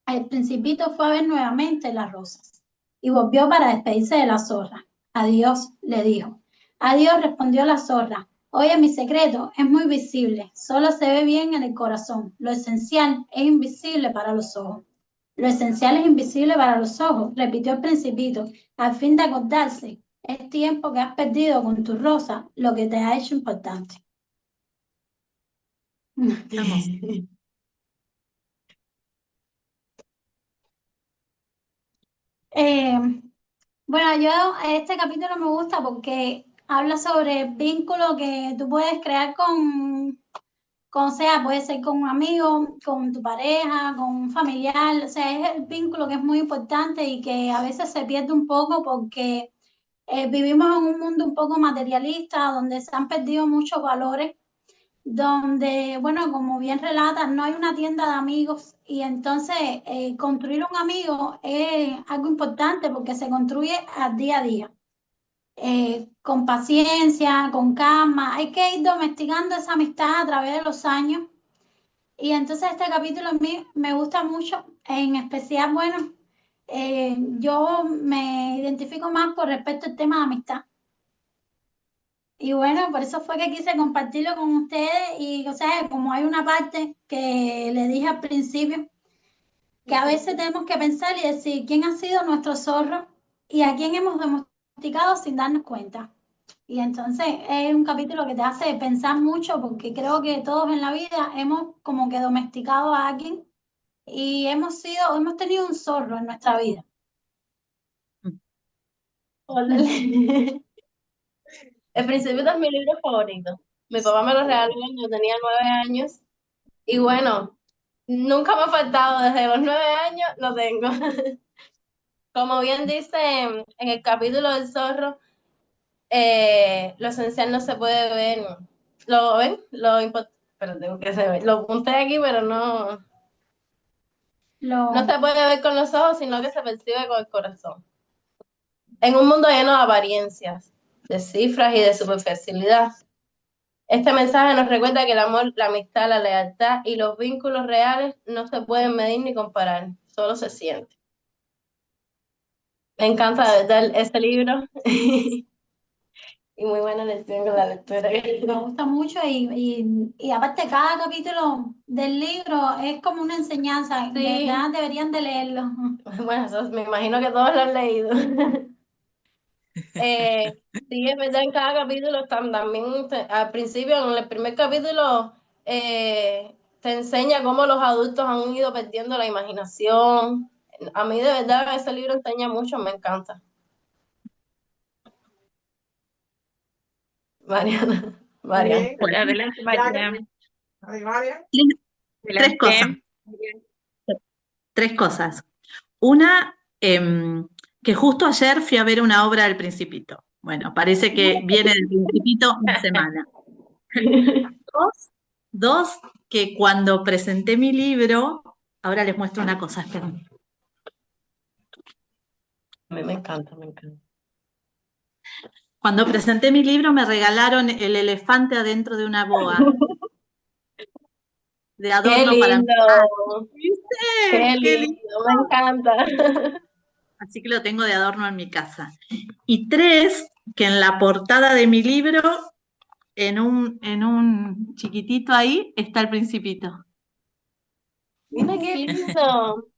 El principito fue a ver nuevamente las rosas y volvió para despedirse de la zorra. Adiós, le dijo. Adiós, respondió la zorra. Oye, mi secreto es muy visible, solo se ve bien en el corazón. Lo esencial es invisible para los ojos. Lo esencial es invisible para los ojos, repitió el principito, al fin de acordarse. Es tiempo que has perdido con tu rosa lo que te ha hecho importante. Hermoso. Eh, bueno, yo este capítulo me gusta porque habla sobre el vínculo que tú puedes crear con, o sea, puede ser con un amigo, con tu pareja, con un familiar, o sea, es el vínculo que es muy importante y que a veces se pierde un poco porque vivimos en un mundo un poco materialista, donde se han perdido muchos valores, donde, bueno, como bien relatas, no hay una tienda de amigos y entonces construir un amigo es algo importante porque se construye al día a día. Con paciencia, con calma, hay que ir domesticando esa amistad a través de los años. Y entonces este capítulo a mí me gusta mucho, en especial, bueno, yo me identifico más por respecto al tema de amistad. Y bueno, por eso fue que quise compartirlo con ustedes y, o sea, como hay una parte que le dije al principio, que a veces tenemos que pensar y decir quién ha sido nuestro zorro y a quién hemos domesticado sin darnos cuenta. Y entonces es un capítulo que te hace pensar mucho porque creo que todos en la vida hemos como que domesticado a alguien y hemos tenido un zorro en nuestra vida. Órale. El Principito es mi libro favorito. Mi papá me lo regaló cuando yo tenía 9 años. Y bueno, nunca me ha faltado. Desde los 9 años lo tengo. Como bien dice en el capítulo del zorro, lo esencial no se puede ver. ¿Lo ven? Pero tengo que se ve. Lo apunté aquí, pero no se puede ver con los ojos, sino que se percibe con el corazón. En un mundo lleno de apariencias, de cifras y de superficialidad, este mensaje nos recuerda que el amor, la amistad, la lealtad y los vínculos reales no se pueden medir ni comparar, solo se siente. Me encanta de verdad este libro. Y muy buena lección con la lectura. Me gusta mucho y aparte cada capítulo del libro es como una enseñanza, de Sí. verdad deberían de leerlo. Bueno, eso me imagino que todos lo han leído. Sí, es verdad, en cada capítulo también, al principio, en el primer capítulo, te enseña cómo los adultos han ido perdiendo la imaginación. A mí de verdad ese libro enseña mucho, me encanta. Mariana, Muy Mariana. bien. Bueno, adelante, María. María. Tres cosas, Adelante. tres cosas. Una, que justo ayer fui a ver una obra del Principito. Bueno, parece que viene del Principito una semana. Dos, que cuando presenté mi libro, ahora les muestro una cosa, esperen. A mí me encanta, me encanta. Cuando presenté mi libro me regalaron el elefante adentro de una boa de ¡Qué adorno para mi casa. lindo! ¿Viste? ¡Qué ¡Qué lindo! lindo! Me encanta. Así que lo tengo de adorno en mi casa. Y tres, que en la portada de mi libro, en un chiquitito ahí, está el Principito. Mira qué lindo.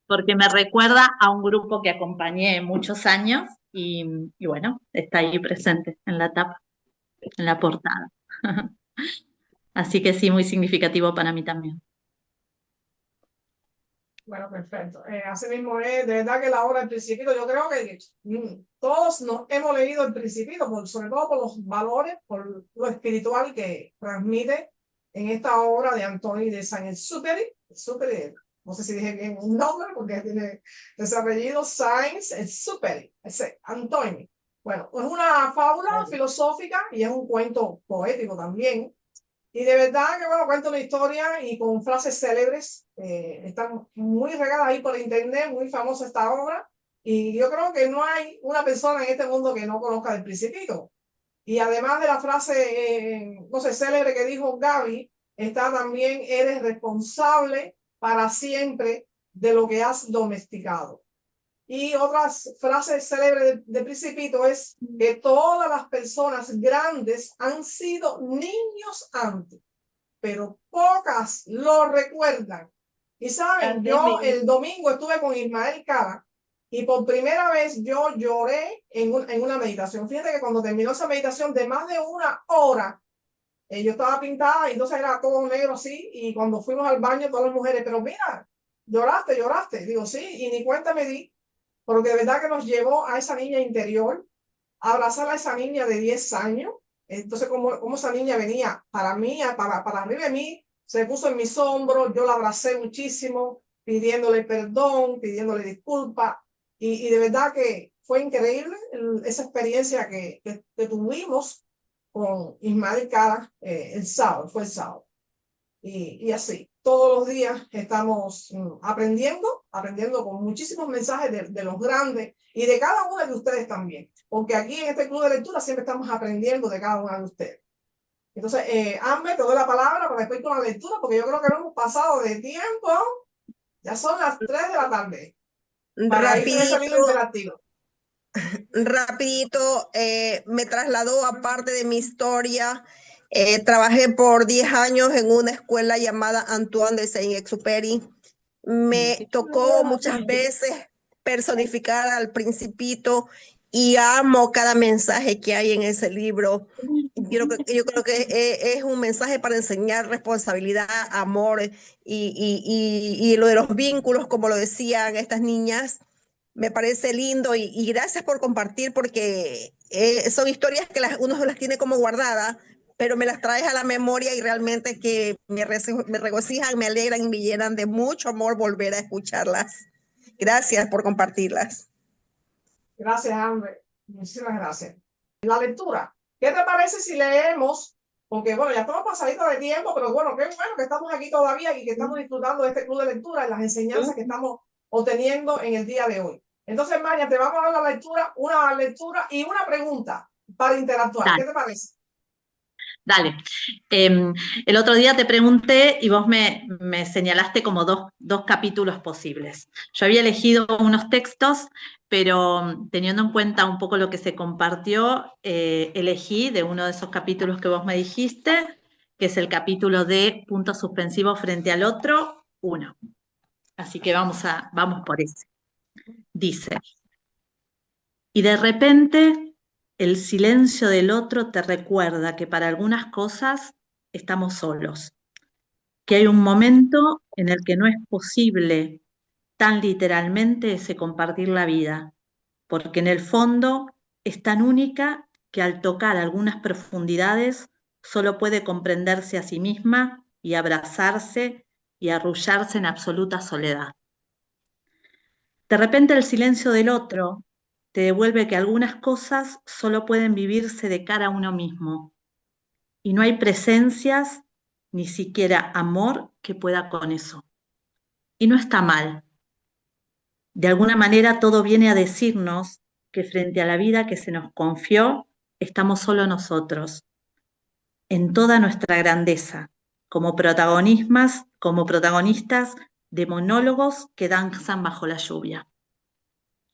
Porque me recuerda a un grupo que acompañé muchos años y bueno, está ahí presente en la tapa, en la portada. Así que sí, muy significativo para mí también. Bueno, perfecto. Así mismo es, de verdad que la obra El Principito, yo creo que todos nos hemos leído El Principito, sobre todo por los valores, por lo espiritual que transmite en esta obra de Antoni de Saint-Exupéry. No sé si dije bien un nombre porque tiene ese apellido, Saint-Exupéry, ese Antoni. Bueno, es una fábula filosófica y es un cuento poético también. Y de verdad que, bueno, cuenta una historia y con frases célebres. Están muy regadas ahí por internet, muy famosa esta obra. Y yo creo que no hay una persona en este mundo que no conozca del Principito. Y además de la frase, no sé, célebre que dijo Gaby, está también, eres responsable para siempre de lo que has domesticado. Y otras frases célebres de Principito es que todas las personas grandes han sido niños antes, pero pocas lo recuerdan. Y saben, Así yo mismo. el domingo estuve con Ismael Cara y por primera vez yo lloré en una meditación. Fíjate que cuando terminó esa meditación de más de una hora, yo estaba pintada y entonces era todo negro así, y cuando fuimos al baño todas las mujeres, pero mira, lloraste. Digo, sí, y ni cuenta me di, porque de verdad que nos llevó a esa niña interior, a abrazar a esa niña de 10 años. Entonces, como esa niña venía para mí, para arriba de mí, se puso en mis hombros, yo la abracé muchísimo, pidiéndole perdón, pidiéndole disculpas, y de verdad que fue increíble esa experiencia que tuvimos con Ismael Cara el sábado, fue el sábado. Y así, todos los días estamos aprendiendo con muchísimos mensajes de los grandes y de cada uno de ustedes también, porque aquí en este club de lectura siempre estamos aprendiendo de cada uno de ustedes. Entonces, Amber, te doy la palabra para después con la lectura, porque yo creo que no hemos pasado de tiempo, ya son las 3 de la tarde, para ir con ese libro Rapidito, interactivo. rapidito, me trasladó a parte de mi historia. Trabajé por 10 años en una escuela llamada Antoine de Saint-Exupéry. Me tocó muchas veces personificar al Principito y amo cada mensaje que hay en ese libro. Yo creo que es un mensaje para enseñar responsabilidad, amor y lo de los vínculos, como lo decían estas niñas. Me parece lindo y gracias por compartir porque son historias que uno las tiene como guardadas, pero me las traes a la memoria y realmente que me regocijan, me alegran y me llenan de mucho amor volver a escucharlas. Gracias por compartirlas. Gracias, Amber. Muchísimas gracias. La lectura. ¿Qué te parece si leemos? Porque bueno, ya estamos pasaditos de tiempo, pero bueno, qué bueno que estamos aquí todavía y que estamos disfrutando de este club de lectura y las enseñanzas que estamos obteniendo en el día de hoy. Entonces, María, te vamos a dar la lectura, una lectura y una pregunta para interactuar. Dale. ¿Qué te parece? Dale. El otro día te pregunté y vos me señalaste como dos capítulos posibles. Yo había elegido unos textos, pero teniendo en cuenta un poco lo que se compartió, elegí de uno de esos capítulos que vos me dijiste, que es el capítulo de punto suspensivo frente al otro, 1. Así que vamos por ese. Dice, y de repente el silencio del otro te recuerda que para algunas cosas estamos solos, que hay un momento en el que no es posible tan literalmente ese compartir la vida, porque en el fondo es tan única que al tocar algunas profundidades solo puede comprenderse a sí misma y abrazarse y arrullarse en absoluta soledad. De repente el silencio del otro te devuelve que algunas cosas solo pueden vivirse de cara a uno mismo y no hay presencias ni siquiera amor que pueda con eso. Y no está mal. De alguna manera todo viene a decirnos que frente a la vida que se nos confió, estamos solo nosotros, en toda nuestra grandeza, como protagonistas de monólogos que danzan bajo la lluvia.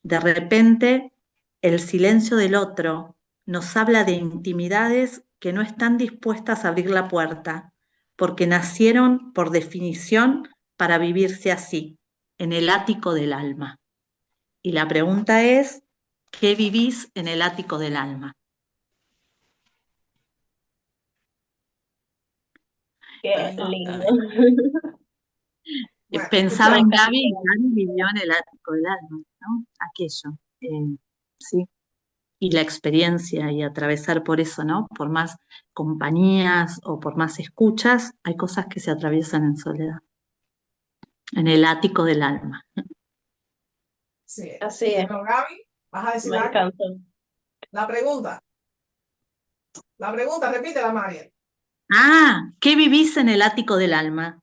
De repente, el silencio del otro nos habla de intimidades que no están dispuestas a abrir la puerta, porque nacieron, por definición, para vivirse así, en el ático del alma. Y la pregunta es, ¿qué vivís en el ático del alma? Qué lindo. Bueno, Pensaba en Me Gaby y encantó. Gaby vivió en el ático del alma, ¿no? Aquello, sí. Y la experiencia y atravesar por eso, ¿no? Por más compañías o por más escuchas, hay cosas que se atraviesan en soledad, en el ático del alma. sí. Así es, Bueno, Gaby, vas a decir me algo. encantó. La pregunta, repítela, María. ¿Qué vivís en el ático del alma?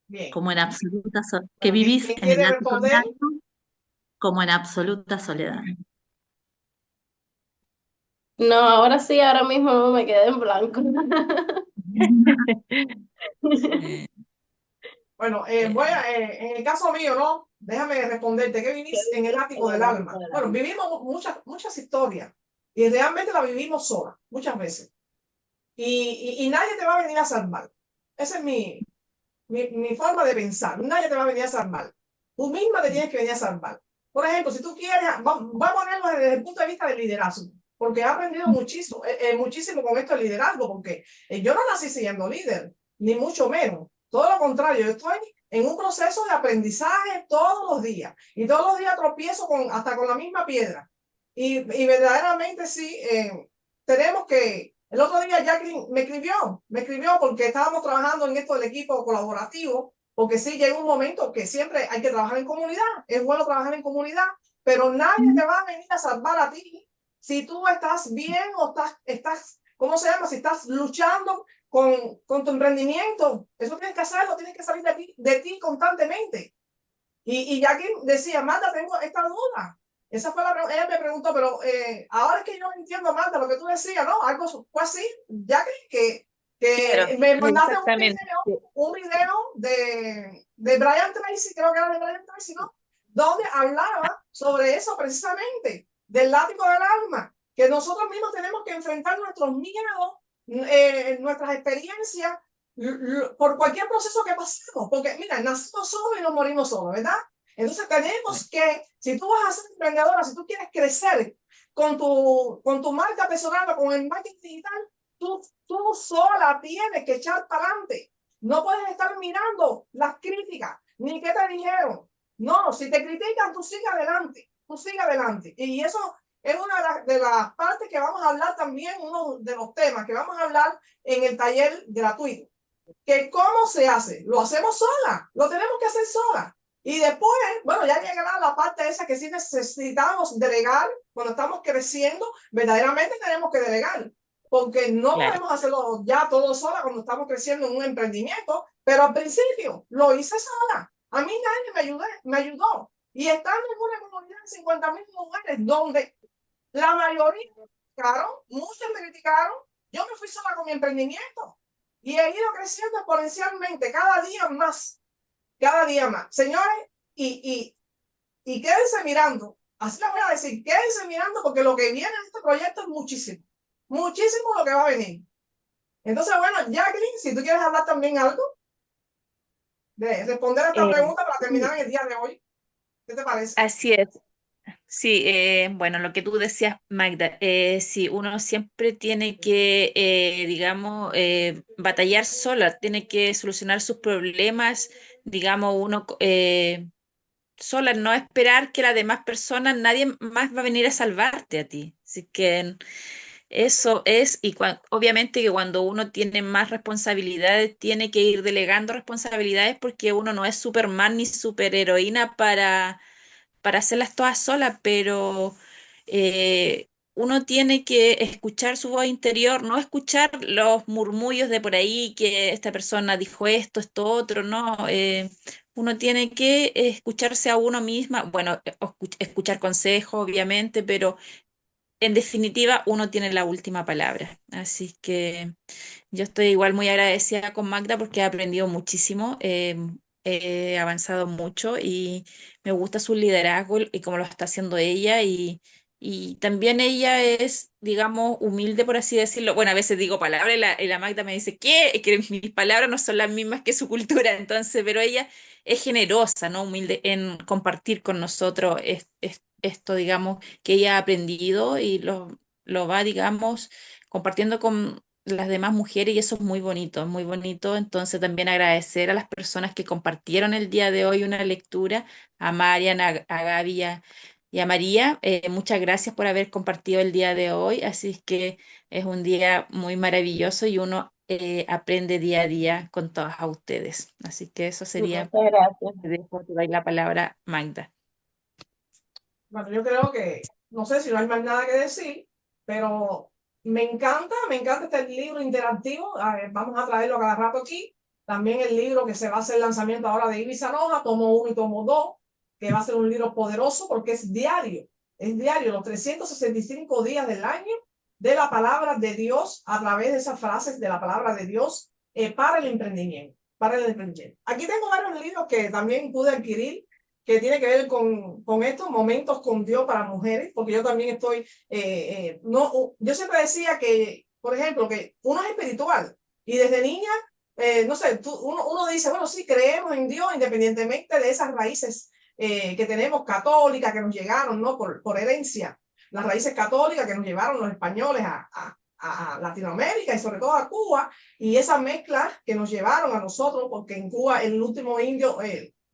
Bien. Como en absoluta ¿qué Bueno, vivís ¿quién en el quiere ático del responder? alma? Como en absoluta soledad. No, ahora sí, ahora mismo me quedé en blanco. Bueno, en el caso mío, ¿no? Déjame responderte, ¿qué ¿Qué vivís en el vivís ático en del el ático alma? del Bueno, alma? vivimos muchas historias y realmente la vivimos sola, muchas veces. Y nadie te va a venir a salvar. Esa es mi forma de pensar. Nadie te va a venir a salvar. Tú misma te tienes que venir a salvar. Por ejemplo, si tú quieres, va a ponerlo desde el punto de vista del liderazgo, porque he aprendido muchísimo con esto del liderazgo, porque yo no nací siendo líder, ni mucho menos. Todo lo contrario, yo estoy en un proceso de aprendizaje todos los días, y todos los días tropiezo hasta con la misma piedra. Y verdaderamente sí, tenemos que... El otro día Jacqueline me escribió porque estábamos trabajando en esto del equipo colaborativo, porque sí llega un momento que siempre hay que trabajar en comunidad, es bueno trabajar en comunidad, pero nadie te va a venir a salvar a ti si tú estás bien o estás ¿cómo se llama? Si estás luchando con tu emprendimiento, eso tienes que hacerlo, tienes que salir de ti constantemente. Y Jacqueline decía, Marta, tengo esta duda. Esa fue ella me preguntó, pero ahora es que yo entiendo, Marta, lo que tú decías, ¿no? Algo fue así, Jacqueline, Claro, que me mandaste exactamente. un video de Brian Tracy, creo que era de Brian Tracy, ¿no? Donde hablaba sobre eso precisamente, del látigo del alma, que nosotros mismos tenemos que enfrentar nuestros miedos, nuestras experiencias, por cualquier proceso que pasemos, porque mira, nacimos solos y nos morimos solos, ¿verdad? Entonces tenemos que, si tú vas a ser emprendedora, si tú quieres crecer con tu marca personal o con el marketing digital, tú sola tienes que echar para adelante. No puedes estar mirando las críticas, ni qué te dijeron. No, si te critican, tú sigue adelante, tú sigue adelante. Y eso es una de las partes que vamos a hablar también, uno de los temas que vamos a hablar en el taller gratuito. Que cómo se hace, lo hacemos sola, lo tenemos que hacer sola. Y después, bueno, ya llegará la parte esa que sí necesitamos delegar cuando estamos creciendo, verdaderamente tenemos que delegar, porque no Claro. podemos hacerlo ya todo sola cuando estamos creciendo en un emprendimiento, pero al principio lo hice sola. A mí nadie me ayudó. Y estando en una comunidad de 50,000 mujeres donde la mayoría me criticaron, muchos me criticaron, Yo me fui sola con mi emprendimiento y he ido creciendo exponencialmente cada día más, cada día más. Señores, y quédense mirando, así les voy a decir, quédense mirando porque lo que viene en este proyecto es muchísimo, muchísimo lo que va a venir. Entonces, bueno, Jacqueline, si tú quieres hablar también algo, de responder a esta pregunta para terminar en el día de hoy, ¿qué te parece? Así es. Sí, bueno, lo que tú decías, Magda, sí, uno siempre tiene que, digamos, batallar sola, tiene que solucionar sus problemas, digamos, uno sola, no esperar que las demás personas, nadie más va a venir a salvarte a ti. Así que eso es, y obviamente que cuando uno tiene más responsabilidades, tiene que ir delegando responsabilidades porque uno no es Superman ni superheroína para hacerlas todas solas, pero uno tiene que escuchar su voz interior, no escuchar los murmullos de por ahí que esta persona dijo esto, esto otro, no. Uno tiene que escucharse a uno misma, bueno, escuchar consejos, obviamente, pero en definitiva uno tiene la última palabra. Así que yo estoy igual muy agradecida con Magda porque he aprendido muchísimo, he avanzado mucho y me gusta su liderazgo y cómo lo está haciendo ella y también ella es, digamos, humilde por así decirlo. Bueno, a veces digo palabras y la Magda me dice, ¿qué? Es que mis palabras no son las mismas que su cultura, entonces, pero ella es generosa, ¿no? Humilde en compartir con nosotros esto, digamos, que ella ha aprendido y lo va, digamos, compartiendo con las demás mujeres y eso es muy bonito, muy bonito. Entonces también agradecer a las personas que compartieron el día de hoy una lectura, a Marian, a Gaby y a María. Muchas gracias por haber compartido el día de hoy. Así es que es un día muy maravilloso y uno aprende día a día con todas a ustedes. Así que eso Muchas sería, gracias. te dejo, te doy la palabra, Magda. Bueno, yo creo que, no sé si no hay más nada que decir, pero me encanta este libro interactivo. A ver, vamos a traerlo cada rato aquí. También el libro que se va a hacer el lanzamiento ahora de Ibis Anoja, tomo 1 y tomo 2, que va a ser un libro poderoso porque es diario, los 365 días del año de la palabra de Dios a través de esas frases de la palabra de Dios para el emprendimiento, para el emprendimiento. Aquí tengo varios libros que también pude adquirir que tiene que ver con estos momentos con Dios para mujeres, porque yo también estoy, no, yo siempre decía que, por ejemplo, que uno es espiritual y desde niña, no sé, uno dice, bueno, sí, creemos en Dios independientemente de esas raíces que tenemos católicas que nos llegaron, ¿no? Por herencia, las raíces católicas que nos llevaron los españoles a Latinoamérica y sobre todo a Cuba, y esas mezclas que nos llevaron a nosotros, porque en Cuba el último indio,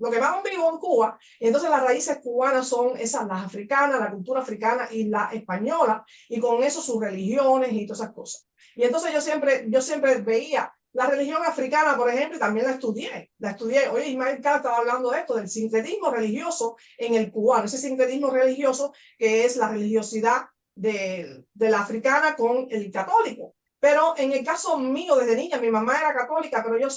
lo que más vivo en Cuba, y entonces las raíces cubanas son esas, las africanas, la cultura africana y la española, y con eso sus religiones y todas esas cosas. Y entonces yo siempre veía la religión africana, por ejemplo, y también la estudié. Oye, Ismael Cala estaba hablando de esto, del sincretismo religioso en el cubano, ese sincretismo religioso que es la religiosidad de la africana con el católico. Pero en el caso mío, desde niña, mi mamá era católica, pero yo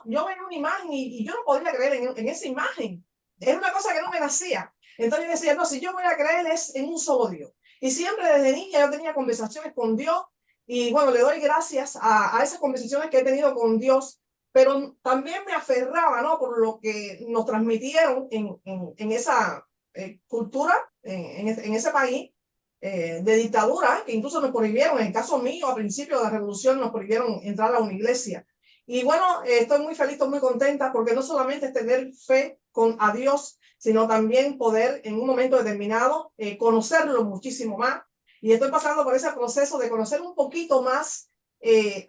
veía una imagen y yo no podía creer en esa imagen. Era una cosa que no me nacía. Entonces yo decía, no, si yo voy a creer es en un solo Dios. Y siempre desde niña yo tenía conversaciones con Dios y bueno, le doy gracias a esas conversaciones que he tenido con Dios, pero también me aferraba, ¿no? Por lo que nos transmitieron en esa cultura, en ese país de dictadura, que incluso nos prohibieron, en el caso mío, a principio de la revolución, nos prohibieron entrar a una iglesia. Y bueno, estoy muy feliz, estoy muy contenta, porque no solamente es tener fe a Dios, sino también poder en un momento determinado conocerlo muchísimo más. Y estoy pasando por ese proceso de conocer un poquito más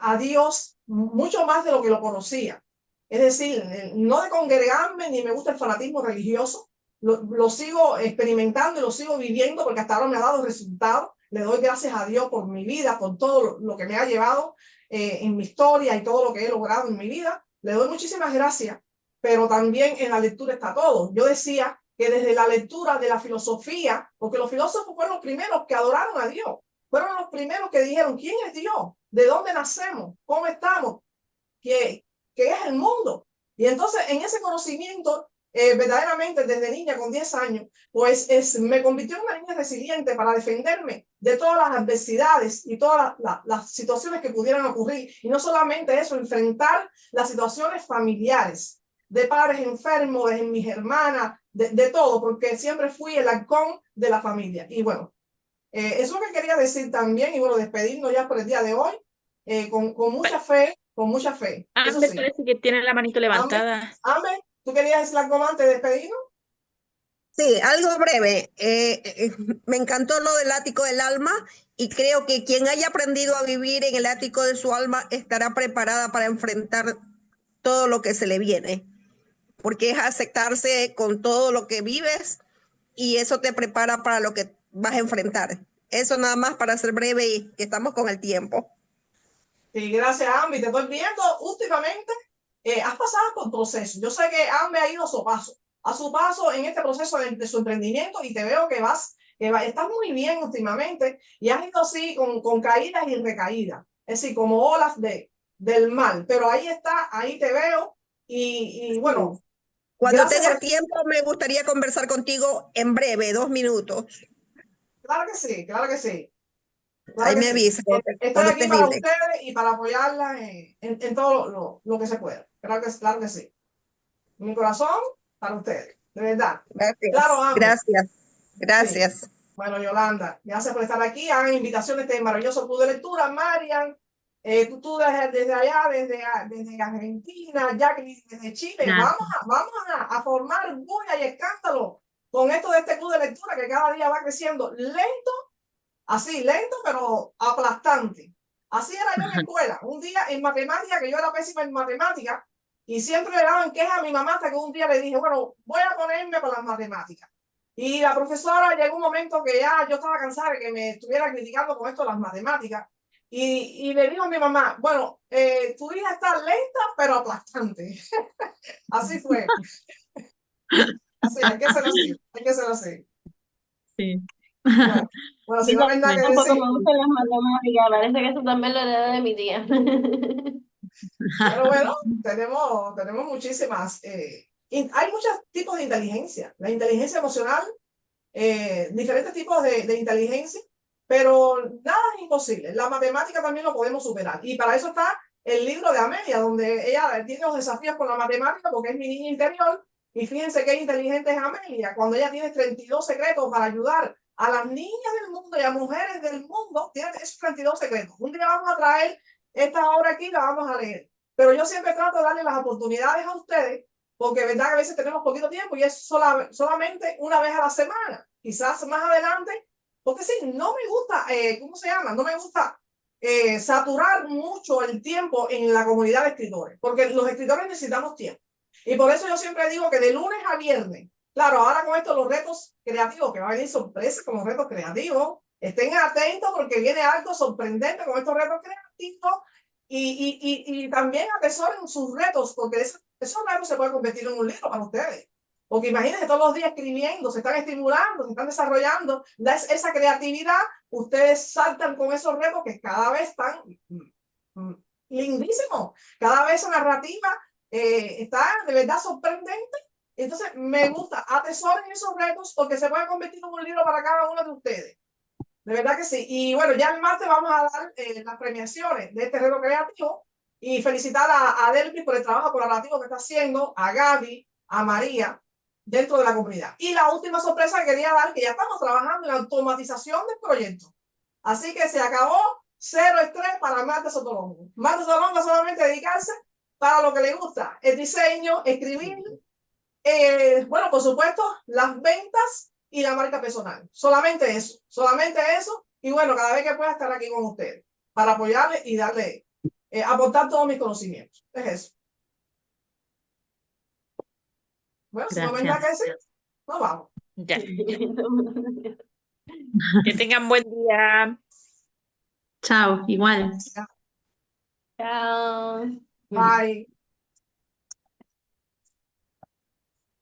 a Dios, mucho más de lo que lo conocía. Es decir, no de congregarme, ni me gusta el fanatismo religioso, lo sigo experimentando y lo sigo viviendo porque hasta ahora me ha dado resultados. Le doy gracias a Dios por mi vida, por todo lo que me ha llevado en mi historia y todo lo que he logrado en mi vida. Le doy muchísimas gracias, pero también en la lectura está todo. Yo decía que desde la lectura de la filosofía, porque los filósofos fueron los primeros que adoraron a Dios, fueron los primeros que dijeron, ¿quién es Dios? ¿De dónde nacemos? ¿Cómo estamos? ¿Qué es el mundo? Y entonces en ese conocimiento verdaderamente desde niña con 10 años, pues me convirtió en una niña resiliente para defenderme de todas las adversidades y todas las situaciones que pudieran ocurrir. Y no solamente eso, enfrentar las situaciones familiares, de padres enfermos, de mis hermanas, de todo, porque siempre fui el halcón de la familia. Y bueno, eso es lo que quería decir también, y bueno, despedirnos ya por el día de hoy, con mucha fe, con mucha fe. Eso Amber sí. parece que tiene la manito levantada. Amber, ¿tú querías decir algo más antes de despedirnos? Sí, algo breve. Me encantó lo del ático del alma y creo que quien haya aprendido a vivir en el ático de su alma estará preparada para enfrentar todo lo que se le viene, porque es aceptarse con todo lo que vives y eso te prepara para lo que vas a enfrentar. Eso nada más para ser breve y que estamos con el tiempo. Sí, gracias, Amber. Te estoy viendo últimamente. Has pasado por procesos. Yo sé que Amber ha ido a su paso en este proceso de su emprendimiento y te veo que estás muy bien últimamente y has ido así con caídas y recaídas. Es decir, como olas del mal. Pero ahí está, ahí te veo y bueno, Cuando gracias tengas por... tiempo, me gustaría conversar contigo en breve, 2 minutos. Claro que sí, claro que sí. Claro Ahí que me sí. avisa Estoy cuando aquí estés para libre. ustedes y para apoyarlas en todo lo que se pueda. Claro que sí. Mi corazón para ustedes, de verdad. Claro, Gracias, Amber. gracias, Sí. gracias. Bueno, Yolanda, gracias por estar aquí. Hagan invitaciones de maravilloso club de lectura. Marian, tú desde allá, desde Argentina, Jacqueline desde Chile. Gracias. Vamos a formar bulla y escándalo con esto de este club de lectura que cada día va creciendo lento, así, lento, pero aplastante. Así era yo en la escuela. Un día en matemática, que yo era pésima en matemática, y siempre le daban quejas a mi mamá hasta que un día le dije, bueno, voy a ponerme con las matemáticas. Y la profesora llegó un momento que ya yo estaba cansada de que me estuviera criticando con esto de las matemáticas. Y le digo a mi mamá, bueno, tu hija está lenta, pero aplastante. Así fue. Así, hay que ser así, hay que ser así. Sí. Bueno, si no hay nada que Tampoco decir, me gustan las matemáticas, parece que eso también lo heredé de mi tía. pero bueno, tenemos muchísimas. Hay muchos tipos de inteligencia. La inteligencia emocional, diferentes tipos de inteligencia, pero nada es imposible. La matemática también lo podemos superar. Y para eso está el libro de Amelia, donde ella tiene los desafíos con la matemática porque es mi niña interior. Y fíjense qué inteligente es Amelia, cuando ella tiene 32 secretos para ayudar a las niñas del mundo y a mujeres del mundo, tiene esos 32 secretos. Un día vamos a traer esta obra aquí y la vamos a leer. Pero yo siempre trato de darle las oportunidades a ustedes porque es verdad que a veces tenemos poquito tiempo y es solamente una vez a la semana, quizás más adelante, porque sí, no me gusta, ¿cómo se llama? No me gusta saturar mucho el tiempo en la comunidad de escritores, porque los escritores necesitamos tiempo. Y por eso yo siempre digo que de lunes a viernes, claro, ahora con esto los retos creativos, que va a venir sorpresa con los retos creativos, estén atentos porque viene algo sorprendente con estos retos creativos y también atesoren sus retos, porque esos retos se pueden convertir en un libro para ustedes. Porque imagínense todos los días escribiendo, se están estimulando, se están desarrollando esa creatividad, ustedes saltan con esos retos que cada vez están lindísimos, cada vez esa narrativa está de verdad sorprendente. Entonces me gusta, atesoren esos retos porque se pueden convertir en un libro para cada uno de ustedes. De verdad que sí. Y bueno, ya el martes vamos a dar las premiaciones de este reto creativo y felicitar a Delphi por el trabajo colaborativo que está haciendo, a Gaby, a María, dentro de la comunidad. Y la última sorpresa que quería dar, que ya estamos trabajando en la automatización del proyecto. Así que se acabó, cero estrés para Marta Sotolongo. Marta Sotolongo solamente dedicarse para lo que le gusta, el diseño, escribir, bueno, por supuesto, las ventas y la marca personal. Solamente eso, solamente eso. Y bueno, cada vez que pueda estar aquí con ustedes para apoyarle y darle, aportar todos mis conocimientos. Es eso. Bueno, si no me hay nada que Gracias. decir, nos vamos. Ya. Que tengan buen día. Chao, igual. Chao. Bye.